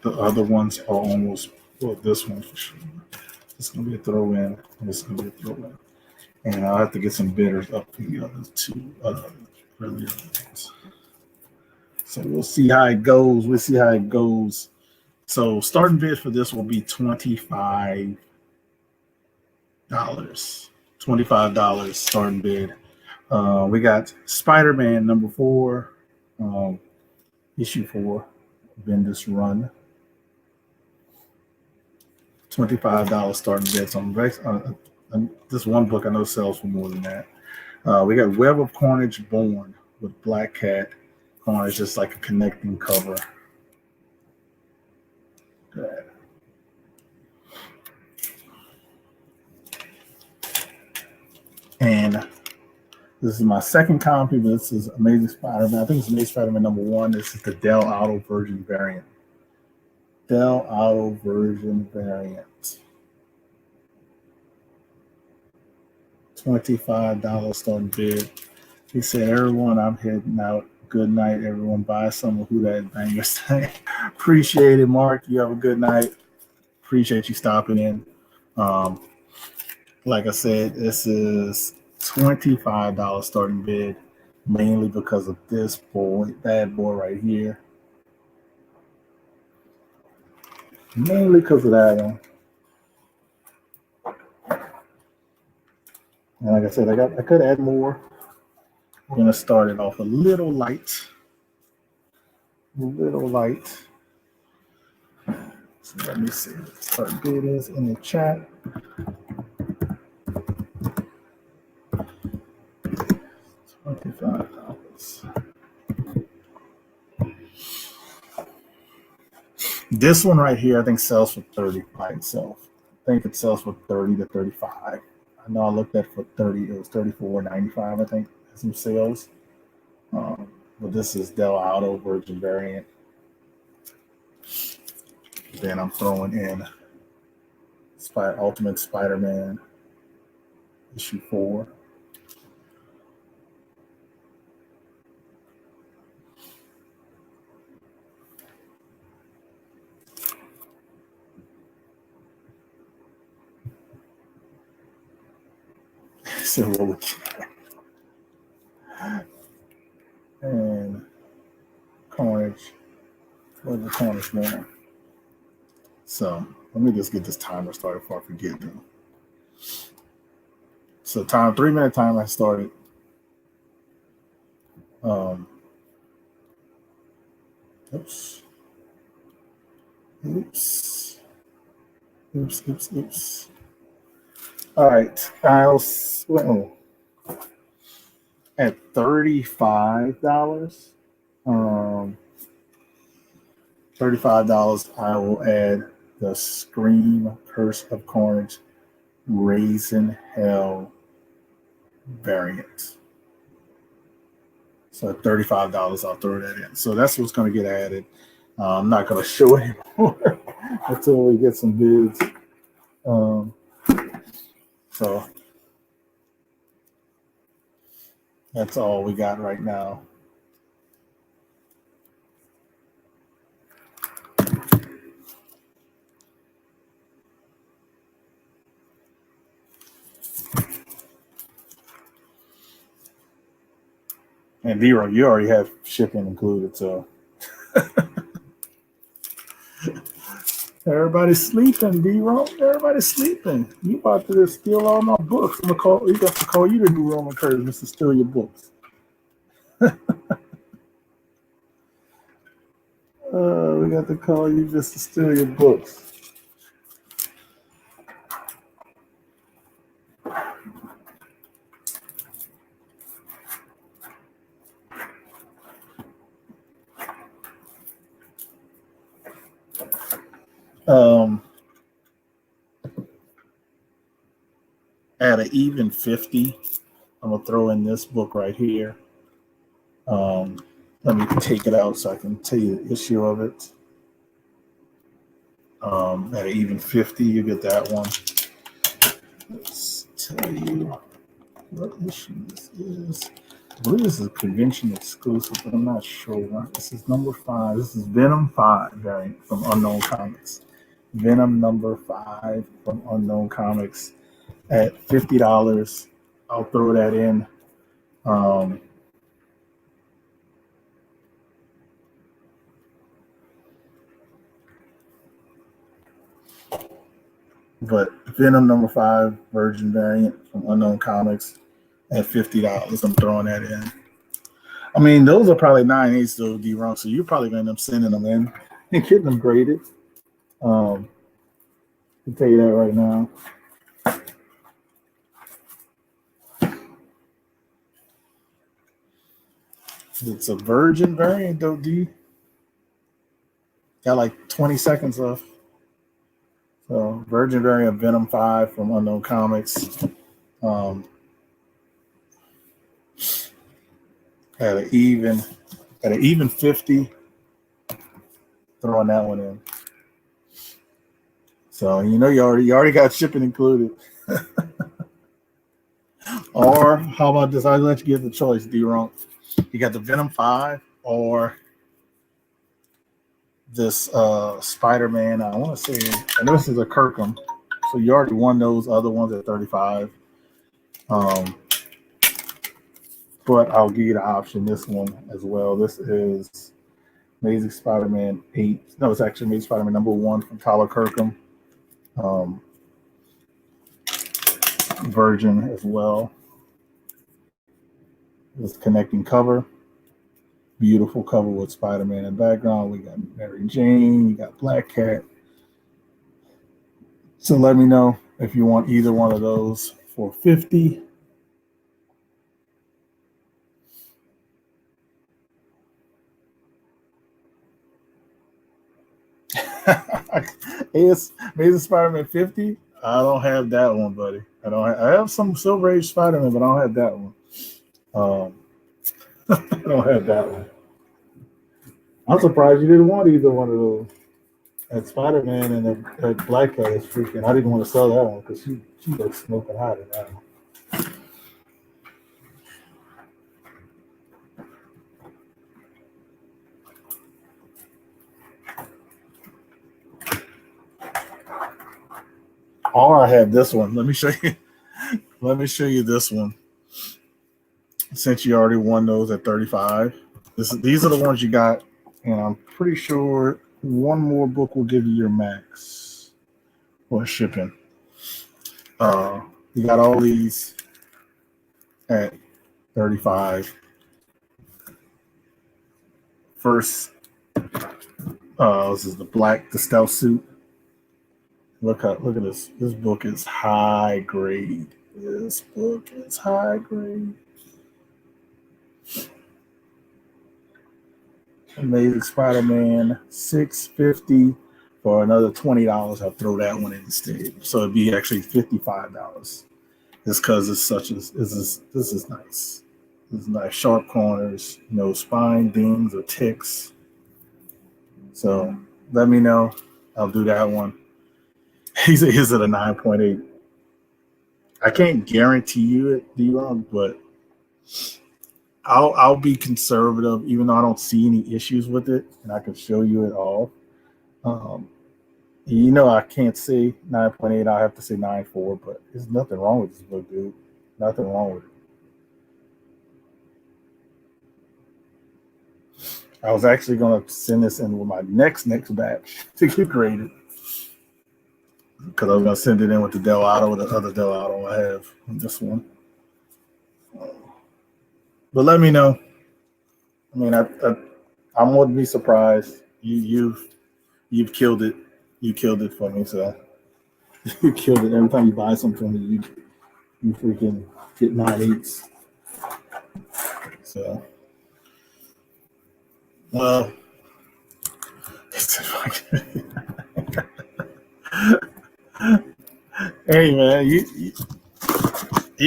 the other ones are almost, well, this one for sure. It's gonna be a throw in. This is gonna be a throw in. And I'll have to get some bidders up for the other two earlier ones. So we'll see how it goes. We'll see how it goes. So starting bid for this will be $25. $25 starting bid. We got Spider-Man number 4, issue 4, Bendis Run. $25 starting bid. So this one book I know sells for more than that. We got Web of Carnage Born with Black Cat. Carnage just like a connecting cover. Good. And this is my second copy, but this is Amazing Spider-Man. I think it's Amazing Spider-Man number 1. This is the Dell Auto version variant. Dell Auto version variant. $25 starting bid. He said, everyone, I'm heading out. Good night, everyone. Buy some of Who That Bangers thing. Appreciate it, Mark. You have a good night. Appreciate you stopping in. Like I said, this is $25 starting bid, mainly because of this bad boy right here. Mainly because of that one. And like I said, I could add more. We're gonna start it off a little light. So let me see what the start bid is in the chat. $25. This one right here, I think sells for $30 by itself. I think it sells for $30 to $35. I know I looked at for $30. It was $34.95. I think some sales. But this is Dell Auto version variant. Then I'm throwing in Ultimate Spider-Man issue 4. So we're looking at. And Carnage. Where's the Carnage man? So let me just get this timer started before I forget them. So 3-minute timer started. Oops. All right. At $35. $35, I will add the Scream Curse of Carnage Raising Hell variant. So at $35, I'll throw that in. So that's what's going to get added. I'm not going to show it anymore until we get some bids. So that's all we got right now. And D-Ro, you already have shipping included, so everybody's sleeping, D-Ro. Everybody's sleeping. You about to steal all my books. You got to call you the new Roman Curtis to steal your books. We got to call you just to steal your books. Um, at an even 50, I'm gonna throw in this book right here. Let me take it out so I can tell you the issue of it. At an even 50, you get that one. Let's tell you what issue this is. I believe this is a convention exclusive, but I'm not sure. This is number 5. This is Venom 5 variant from Unknown Comics. Venom number 5 from Unknown Comics at $50. I'll throw that in. But Venom number 5 Virgin variant from Unknown Comics at $50. I'm throwing that in. I mean, those are probably 9/8 still D-Ron, so you're probably going to end up sending them in and getting them graded. I'll tell you that right now. It's a Virgin variant, though, D. Got like 20 seconds left. So, Virgin variant Venom 5 from Unknown Comics. At an even 50, throwing that one in. So you already got shipping included. Or how about this? I'll let you get the choice, D-Ron. You got the Venom 5 or this Spider-Man. I want to say, and this is a Kirkham. So you already won those other ones at 35. But I'll give you the option, this one as well. This is Amazing Spider-Man 8. No, it's actually Amazing Spider-Man number 1 from Tyler Kirkham. Virgin as well. This connecting cover. Beautiful cover with Spider-Man in the background. We got Mary Jane. You got Black Cat. So let me know if you want either one of those for $50. Amazing Spider-Man 50. I don't have that one, buddy. I have some Silver Age Spider-Man, but I don't have that one. I don't have that one. I'm surprised you didn't want either one of those. That Spider-Man and that Black Cat is freaking. I didn't want to sell that one because she looks smoking hot in that one. Or I have this one. Let me show you. Let me show you this one. Since you already won those at 35, these are the ones you got, and I'm pretty sure one more book will give you your max for shipping. You got all these at 35. First, this is the stealth suit. Look at this. This book is high grade. This book is high grade. Amazing Spider-Man $650 for another $20. I'll throw that one in instead. So it'd be actually $55. Just because this is nice. This is nice, sharp corners, no spine dings or ticks. So let me know. I'll do that one. He's at a 9.8. I can't guarantee you it, D-Ron, but I'll be conservative, even though I don't see any issues with it, and I can show you it all. I can't say 9.8. I have to say 9.4, but there's nothing wrong with this book, dude. Nothing wrong with it. I was actually going to send this in with my next batch to get graded, because I was going to send it in with the Del Auto, the other Del Auto I have in this one. But let me know. I mean, I wouldn't be surprised. You've killed it. You killed it for me. So you killed it. Every time you buy something from me, you freaking get 9/8. So, well, Hey man, you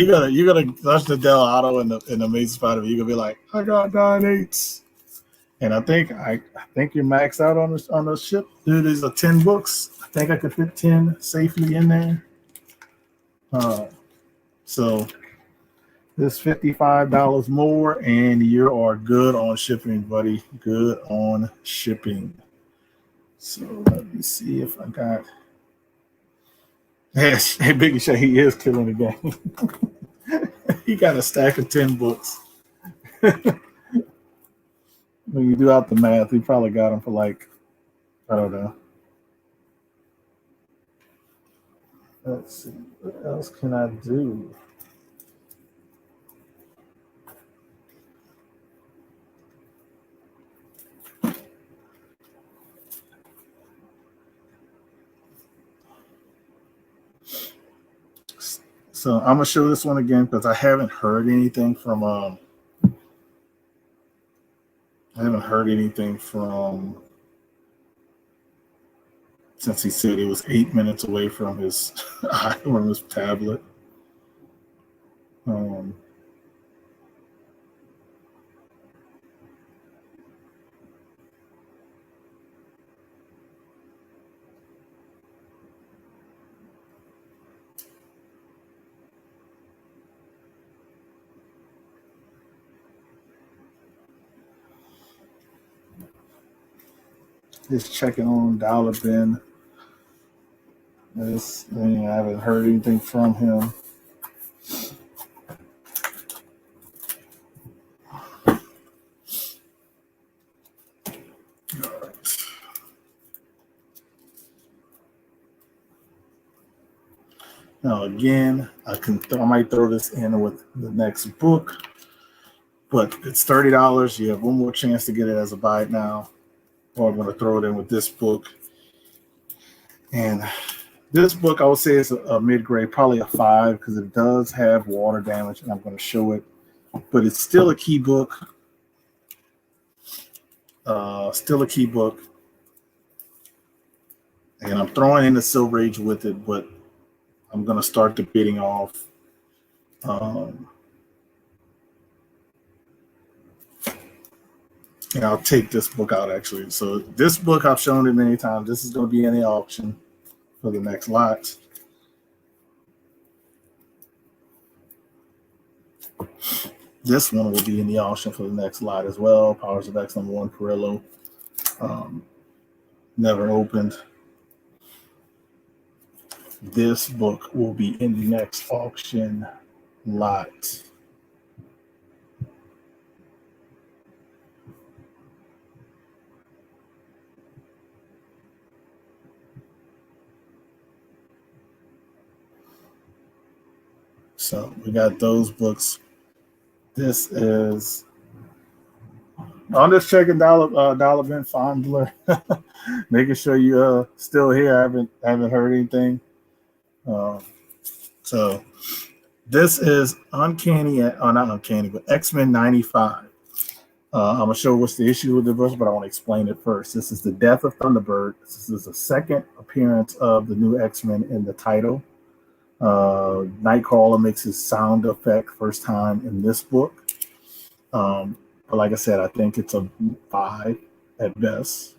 gonna touch the Dell Auto in the Amazing Spider-Man. You gonna be like, I got 9/8, and I think you're maxed out on the ship, dude. These are 10 books. I think I could fit 10 safely in there. Uh, so this $55 more, and you are good on shipping, buddy. Good on shipping. So let me see if I got. Yes, hey, Biggie Shay, he is killing the game. He got a stack of 10 books. When you do out the math, he probably got them for like, I don't know. Let's see, what else can I do? So I'm gonna show this one again because I haven't heard anything from I haven't heard anything since he said he was 8 minutes away from his from his tablet. Um, just checking on Dollar Bin. I haven't heard anything from him. All right. Now again, I might throw this in with the next book, but it's $30. You have one more chance to get it as a buy it now, or I'm going to throw it in with this book. And this book, I would say, is a mid grade, probably a 5, because it does have water damage, and I'm going to show it. But it's still a key book. Still a key book. And I'm throwing in the Silver Age with it, but I'm going to start the bidding off. And I'll take this book out actually. So this book I've shown it many times. This is going to be in the auction for the next lot. This one will be in the auction for the next lot as well. Powers of X #1 Perillo. Never opened. This book will be in the next auction lot. So we got those books. This is. I'm just checking Dollar Bin Fondler, making sure you still here. I haven't heard anything. So this is Uncanny, not Uncanny, but X-Men 95. I'm gonna show what's the issue with the book, but I want to explain it first. This is the death of Thunderbird. This is the second appearance of the new X-Men in the title. Nightcrawler makes his sound effect first time in this book. But like I said, I think it's a 5 at best,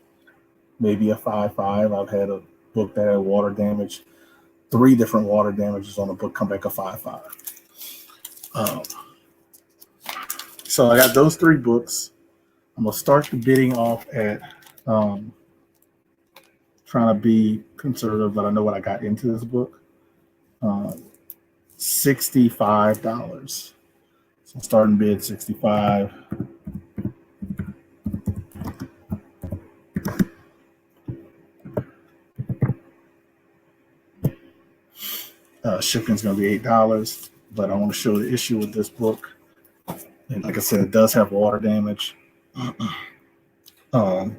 maybe a 5.5. I've had a book that had water damage, 3 different water damages on a book come back a 5.5. So I got those 3 books. I'm gonna start the bidding off at trying to be conservative, but I know what I got into this book. $65. So starting bid 65. Shipping's going to be $8, but I want to show the issue with this book. And like I said, it does have water damage. But the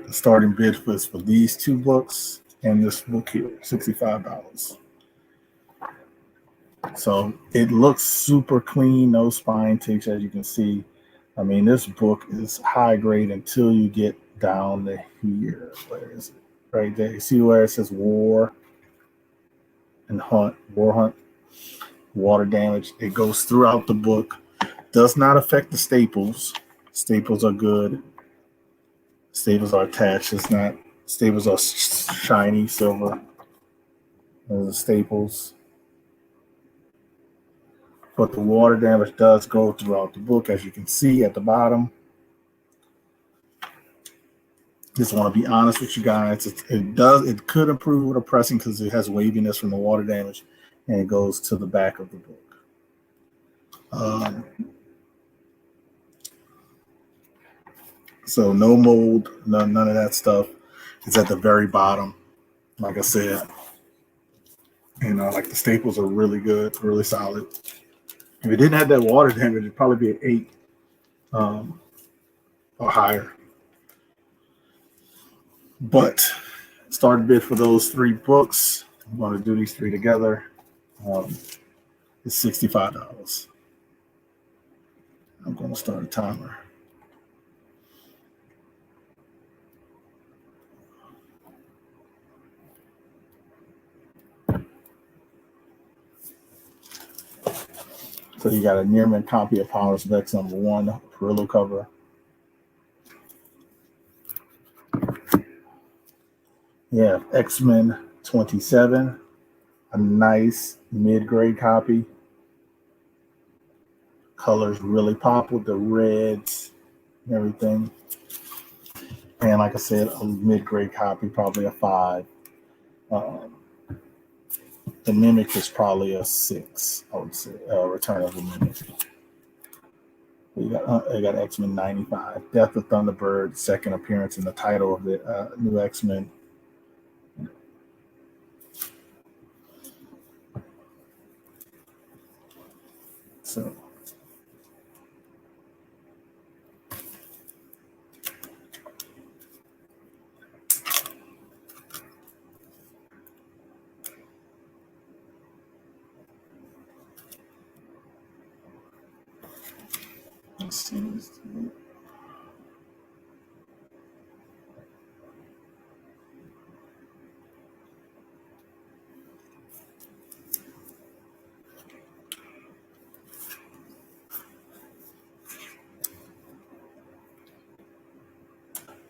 starting bid was for these 2 books and this book here, $65. So it looks super clean, no spine ticks, as you can see. I mean, this book is high grade until you get down to here. Where is it? Right there. You see where it says war? and Hunt, War Hunt, water damage. It goes throughout the book. Does not affect the staples. Staples are good. Staples are attached. It's not. Staples are shiny silver. Those are staples. But the water damage does go throughout the book, as you can see at the bottom. Just want to be honest with you guys. It could improve with a pressing because it has waviness from the water damage, and it goes to the back of the book. So no mold, none of that stuff. It's at the very bottom, like I said. And like the staples are really good, really solid. If it didn't have that water damage, it'd probably be an 8 or higher. But start bid for those 3 books. I'm going to do these 3 together. It's $65. I'm going to start a timer. So you got a near mint copy of Powers of X #1, Perillo cover. Yeah, X-Men 27, a nice mid-grade copy. Colors really pop with the reds and everything. And like I said, a mid-grade copy, probably a 5. The Mimic is probably a 6, I would say. Return of the Mimic. You got X-Men 95, Death of Thunderbird, second appearance in the title of the new X-Men. So let's see.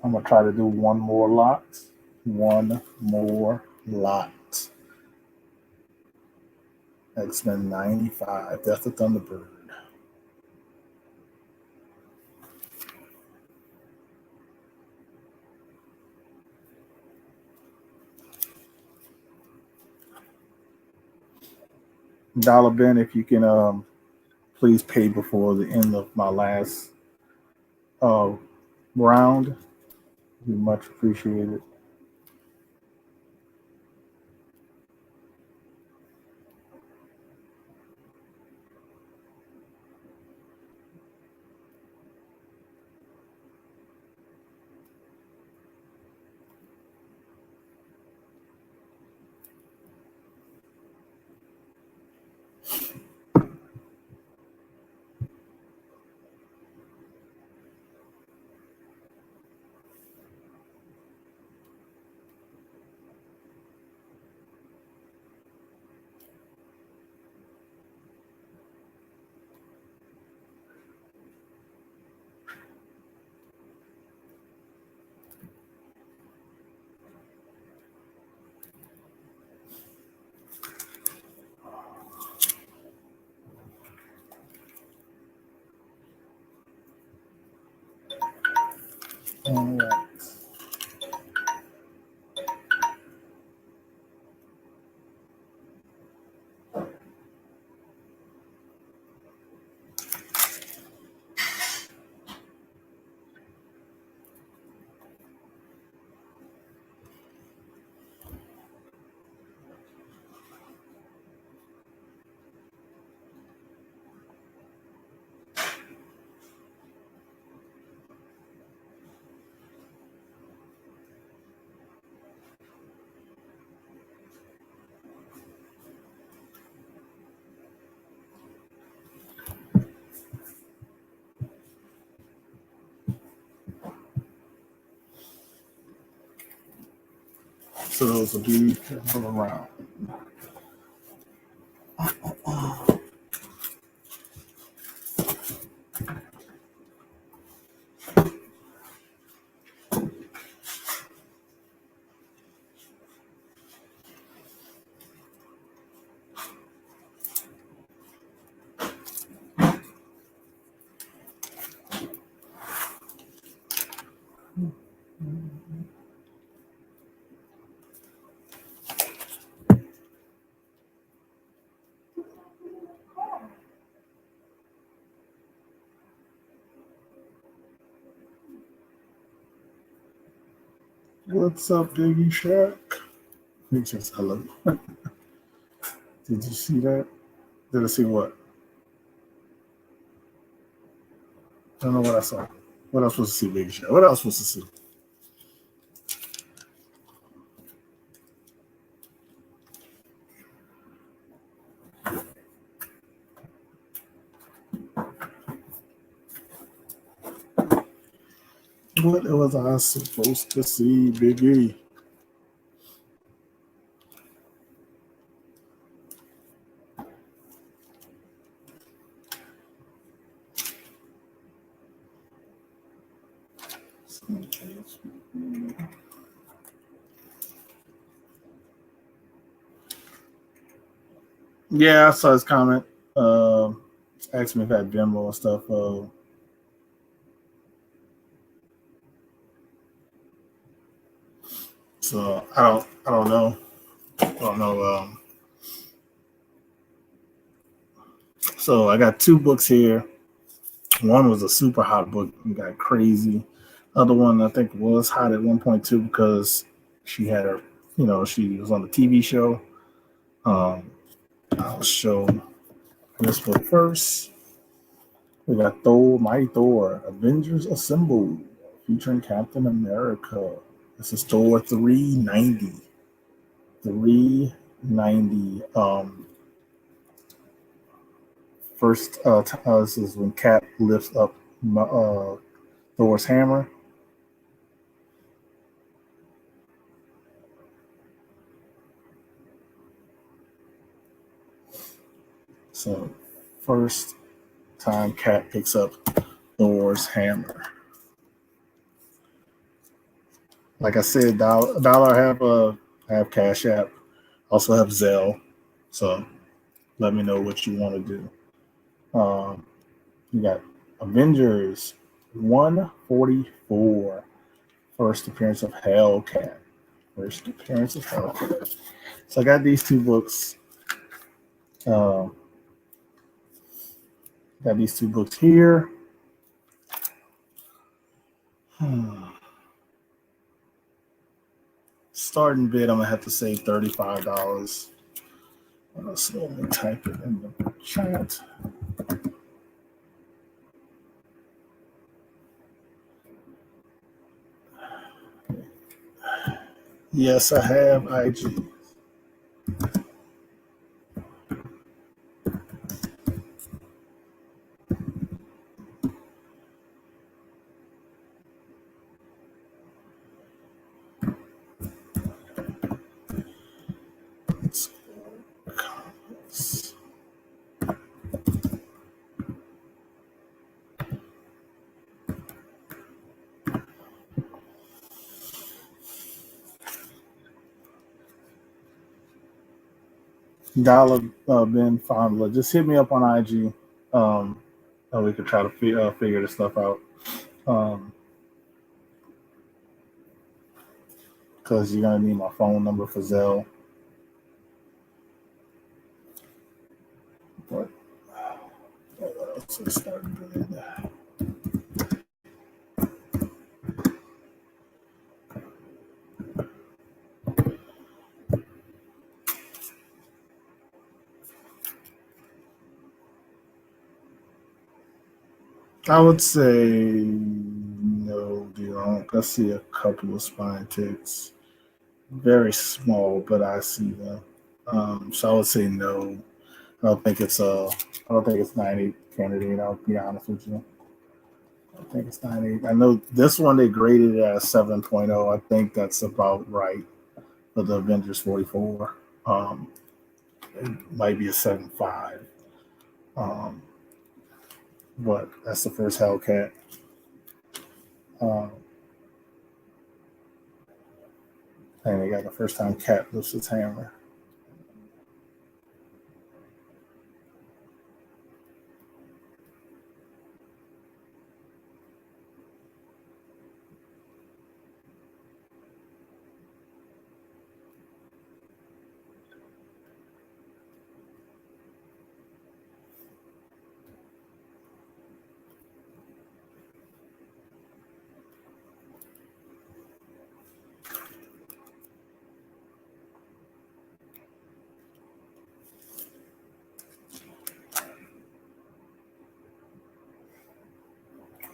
I'm gonna try to do one more lot. One more lot. X-Men 95, Death of Thunderbird. Dollar Ben, if you can please pay before the end of my last round, be much appreciated. All right. So those will be another round. What's up, Biggie Shack? He just hello. Did you see that? Did I see what? I don't know what I saw. What else was to see, Biggie Shack? What else was to see? What was I supposed to see, Biggie? Yeah, I saw his comment. Asked me if I had Venmo and stuff. So I don't know. I don't know. So I got two books here. One was a super hot book and got crazy. Other one I think was hot at 1.2 because she had her, she was on the TV show. I'll show this book first. We got Thor, Mighty Thor, Avengers Assemble, featuring Captain America. This is Thor 390. 390. First, this is when Cap lifts up Thor's hammer. So, first time Cap picks up Thor's hammer. Like I said, Dollar I have Cash App, also have Zelle. So let me know what you want to do. You got Avengers 144, first appearance of Hellcat. First appearance of Hellcat. So I got these two books. Got these two books here. Starting bid, I'm gonna have to save $35. So let me type it in the chat. Yes, I have IG. Dollar Ben Fondler. Just hit me up on IG. And we could try to figure this stuff out. Because you're gonna need my phone number for Zelle. But what else is starting bid? I would say no, D-Ronk. I see a couple of spine ticks. Very small, but I see them. So I would say no. I don't think it's 90 candidate, I'll be honest with you. I think it's 90. I know this one they graded it as 7.0. I think that's about right for the Avengers 44. It might be a 7.5. But that's the first Hellcat. And they got the first time Cat lifts his hammer.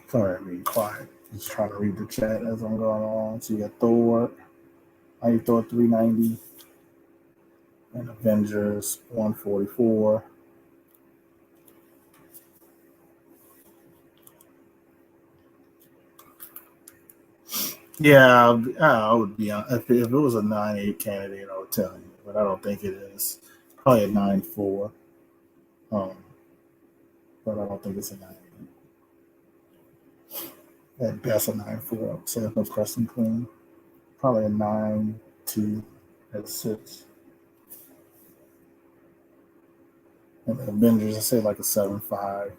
Sorry, I'm being quiet. Just trying to read the chat as I'm going on. So you got Thor, Thor 390, and Avengers 144. Yeah, I would be on. If it was a 9.8 candidate, I would tell you, but I don't think it is. Probably a 9.4. Um, but I don't think it's a 9.8. At best, a 9.4. I would say if no Preston Clean. Probably a 9.2 at 6. And the Avengers, I say like a 7.5.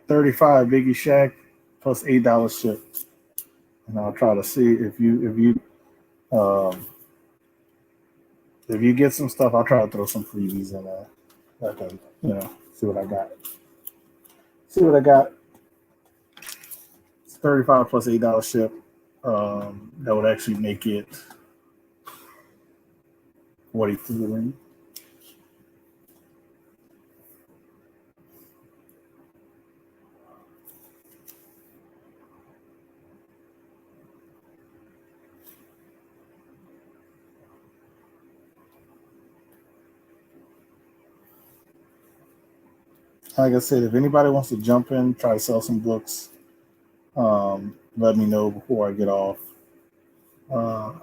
$35 Biggie Shaq plus $8 ship. And I'll try to see if you get some stuff, I'll try to throw some freebies in there. I can, see what I got. See what I got. It's 35 plus $8 ship. That would actually make it 43. Like I said, if anybody wants to jump in, try to sell some books, let me know before I get off. I'll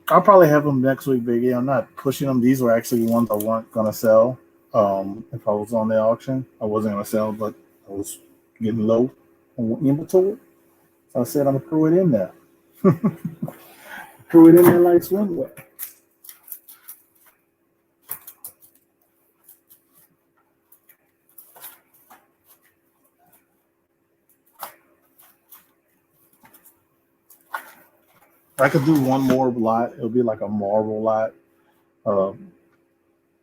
probably have them next week, Biggie. I'm not pushing them. These were actually ones I weren't going to sell. If I was on the auction, I wasn't going to sell, but I was getting low on inventory. So I said I'm going to throw it in there. Throw it in there like swimwear. I could do one more lot. It'll be like a Marvel lot.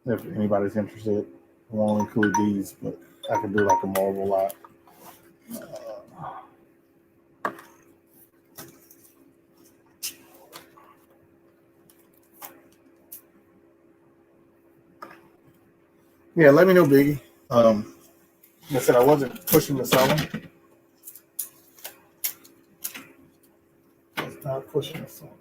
If anybody's interested, I won't include these, but I could do like a Marvel lot. Yeah, let me know, Biggie. Like I said, I wasn't pushing to sell them. I was not pushing to sell them.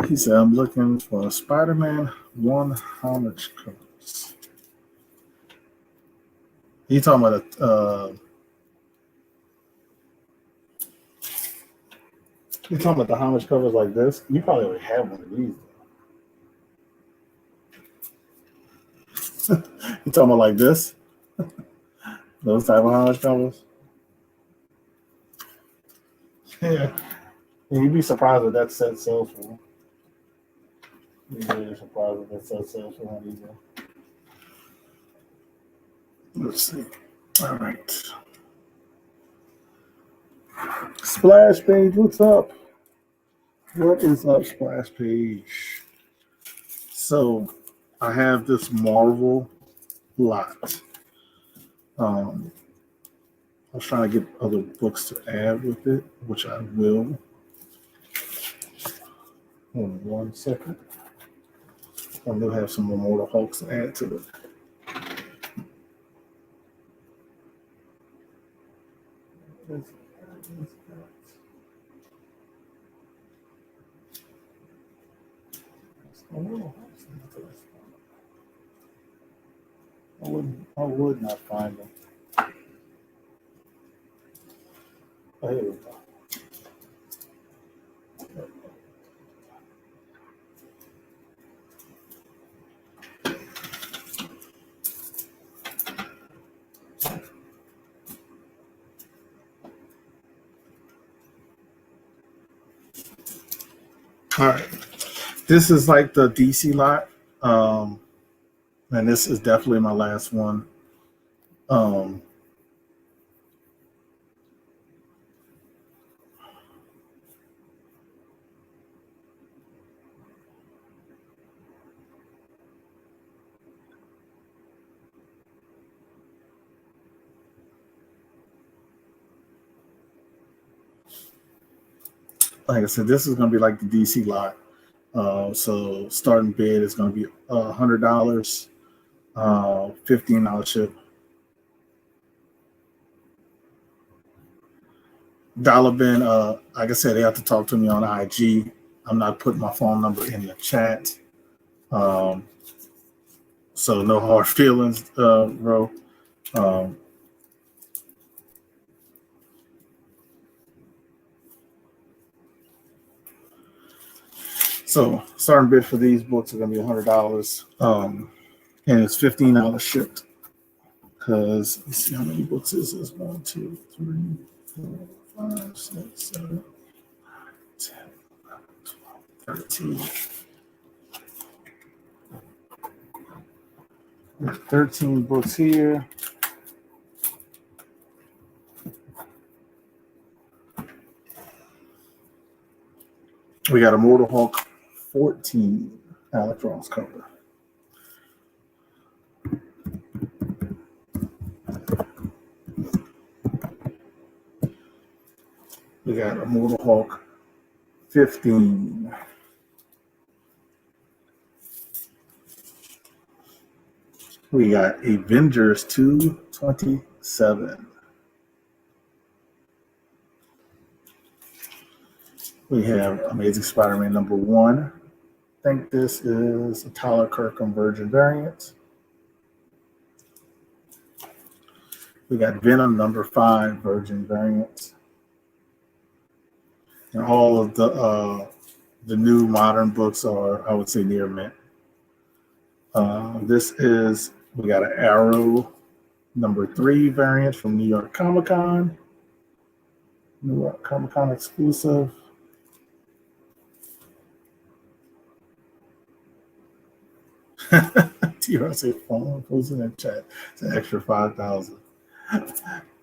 He said, I'm looking for a Spider-Man 1. How much covers? You talking about you talking about the how much covers like this? You probably already have one of these. You talking about like this? Those type of how much covers? Yeah. And you'd be surprised what that set sells for. You'd be really surprised what that set sells for either. Let's see. All right. Splash Page, what's up? What is up, Splash Page? So I have this Marvel lot. I was trying to get other books to add with it, which I will. Hold on 1 second. I will have some more Mortal Hulks to add to it. I would not find them. Oh, here we go. All right. This is like the DC lot. And this is definitely my last one. Like I said, this is going to be like the DC lot. So starting bid is going to be $100, $15 ship. Dollar bin, like I said, they have to talk to me on IG. I'm not putting my phone number in the chat. So no hard feelings, bro. So starting bid for these books are going to be $100, and it's $15 shipped. Because let's see how many books is this? 1, 2, 3, 4, 5, 6, 7, 10, 12, 13. There's 13 books here. We got a Mortal Hulk 14 Alex Ross cover. We got a Mortal Hulk 15. We got Avengers 227. We have Amazing Spider-Man #1. I think this is a Tyler Kirkham Virgin variant. We got Venom #5 Virgin variant. And all of the new modern books are, I would say, near mint. This is, we got an Arrow #3 variant from New York Comic Con. New York Comic Con exclusive. T-Ross said phone post in the chat. It's an extra 5,000.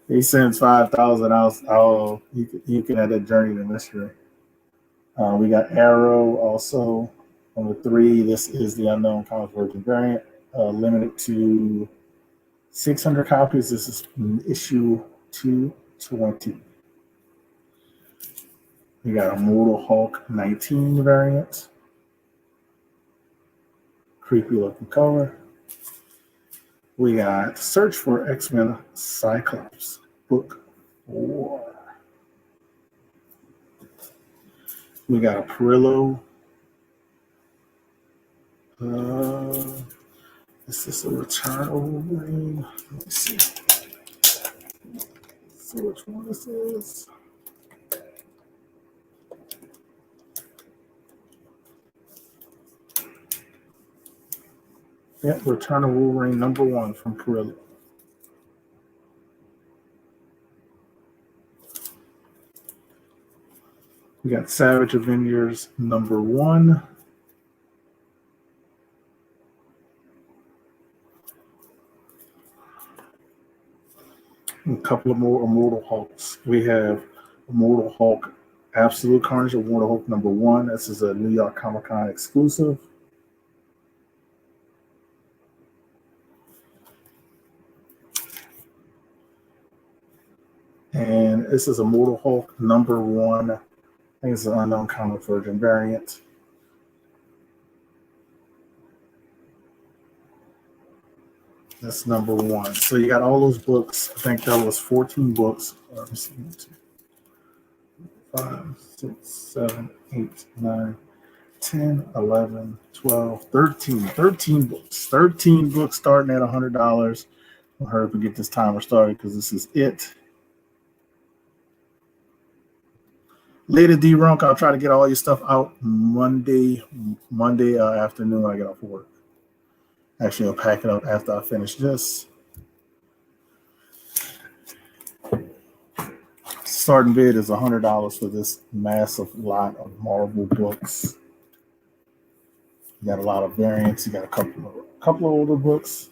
He sends 5,000 out. You can add that Journey to Mystery. We got Arrow also #3. This is the Unknown Comics Virgin variant, limited to 600 copies. This is issue 220. We got a Mortal Hulk 19 variant. Creepy looking cover. We got Search for X-Men Cyclops, book 4. We got a Perillo. Is this a Return of Wolverine? Let me see. Let's see which one this is. Yep, Return of Wolverine #1 from Perillo. We got Savage Avengers #1. A couple of more Immortal Hulks. We have Immortal Hulk Absolute Carnage, Immortal Hulk #1. This is a New York Comic Con exclusive. And this is Immortal Hulk #1. I think it's an Unknown Comic Virgin variant. That's number one. So you got all those books. I think that was 14 books. Let me see. 5, 6, 7, 8, 9, 10, 11, 12, 13. 13 books. 13 books starting at $100. I'll hurry up and get this timer started because this is it. Later, D-Runk, I'll try to get all your stuff out Monday afternoon when I get off work. Actually, I'll pack it up after I finish this. Starting bid is $100 for this massive lot of Marvel books. You got a lot of variants. You got a couple of older books.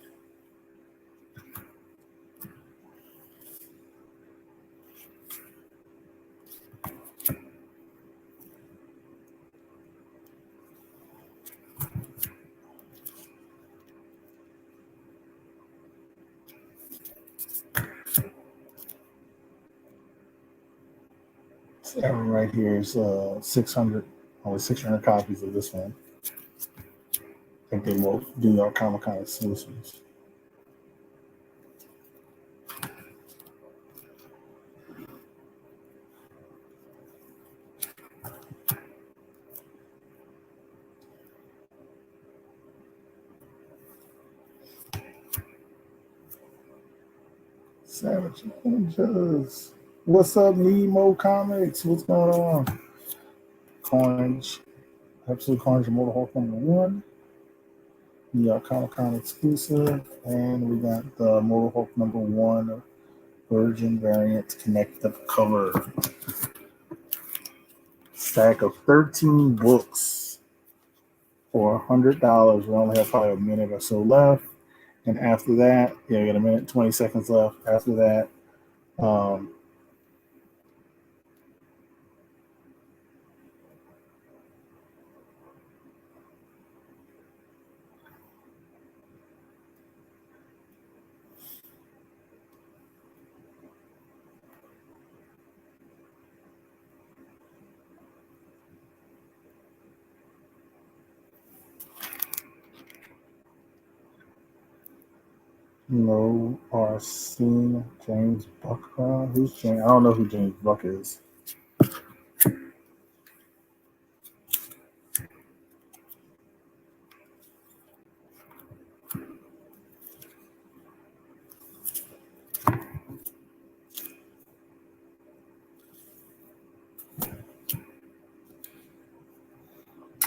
That one right here is 600, only 600 copies of this one. I think they will New York Comic Con exclusives. Savage Ninjas. What's up, Nemo Comics? What's going on? Carnage. Absolute Carnage Immortal Hulk #1. New York Comic Con exclusive. And we got the Immortal Hulk #1 Virgin variant connected cover. Stack of 13 books for $100. We only have probably a minute or so left. And after that, yeah, we got a minute, 20 seconds left. After that, no are seen James Buck around. Who's James? I don't know who James Buck is.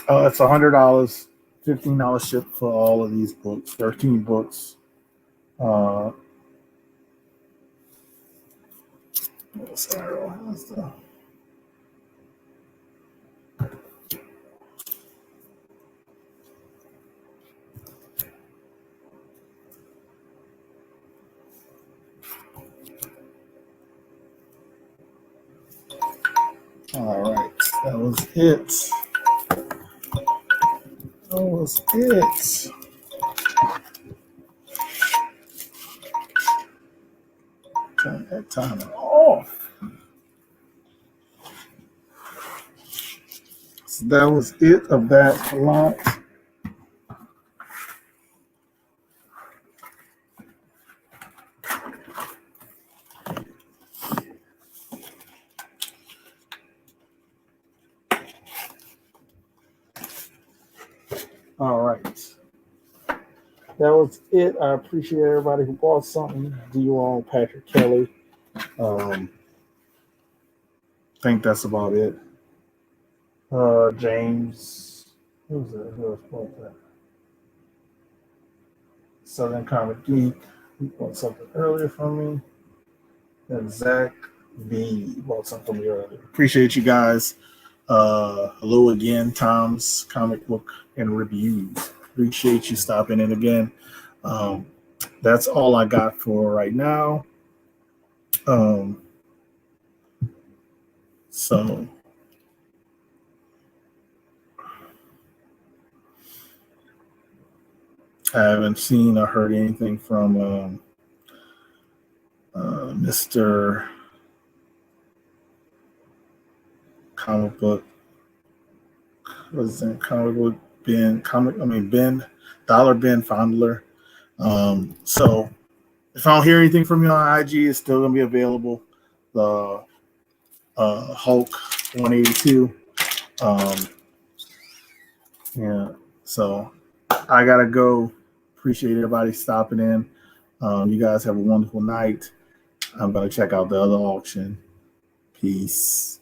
It's $100, $15 ship for all of these books, 13 books. What's Arrow has the all right, that was it. That was it. Turn that timer off. So that was it of that lot. All right. That was it. I appreciate everybody who bought something. D-Wall, Patrick Kelly. I think that's about it. James. Who's that? Who else bought that? Southern Comic Geek. He bought something earlier from me. And Zach B bought something from me earlier. Appreciate you guys. Hello again, Tom's Comic Book and Reviews. Appreciate you stopping in again. That's all I got for right now. So I haven't seen or heard anything from Mr. Comic Book. Was in Comic Book Ben? Ben Dollar Ben Fondler. So if I don't hear anything from you on IG, it's still gonna be available. The Hulk 182. Yeah. So I gotta go. Appreciate everybody stopping in. You guys have a wonderful night. I'm gonna check out the other auction. Peace.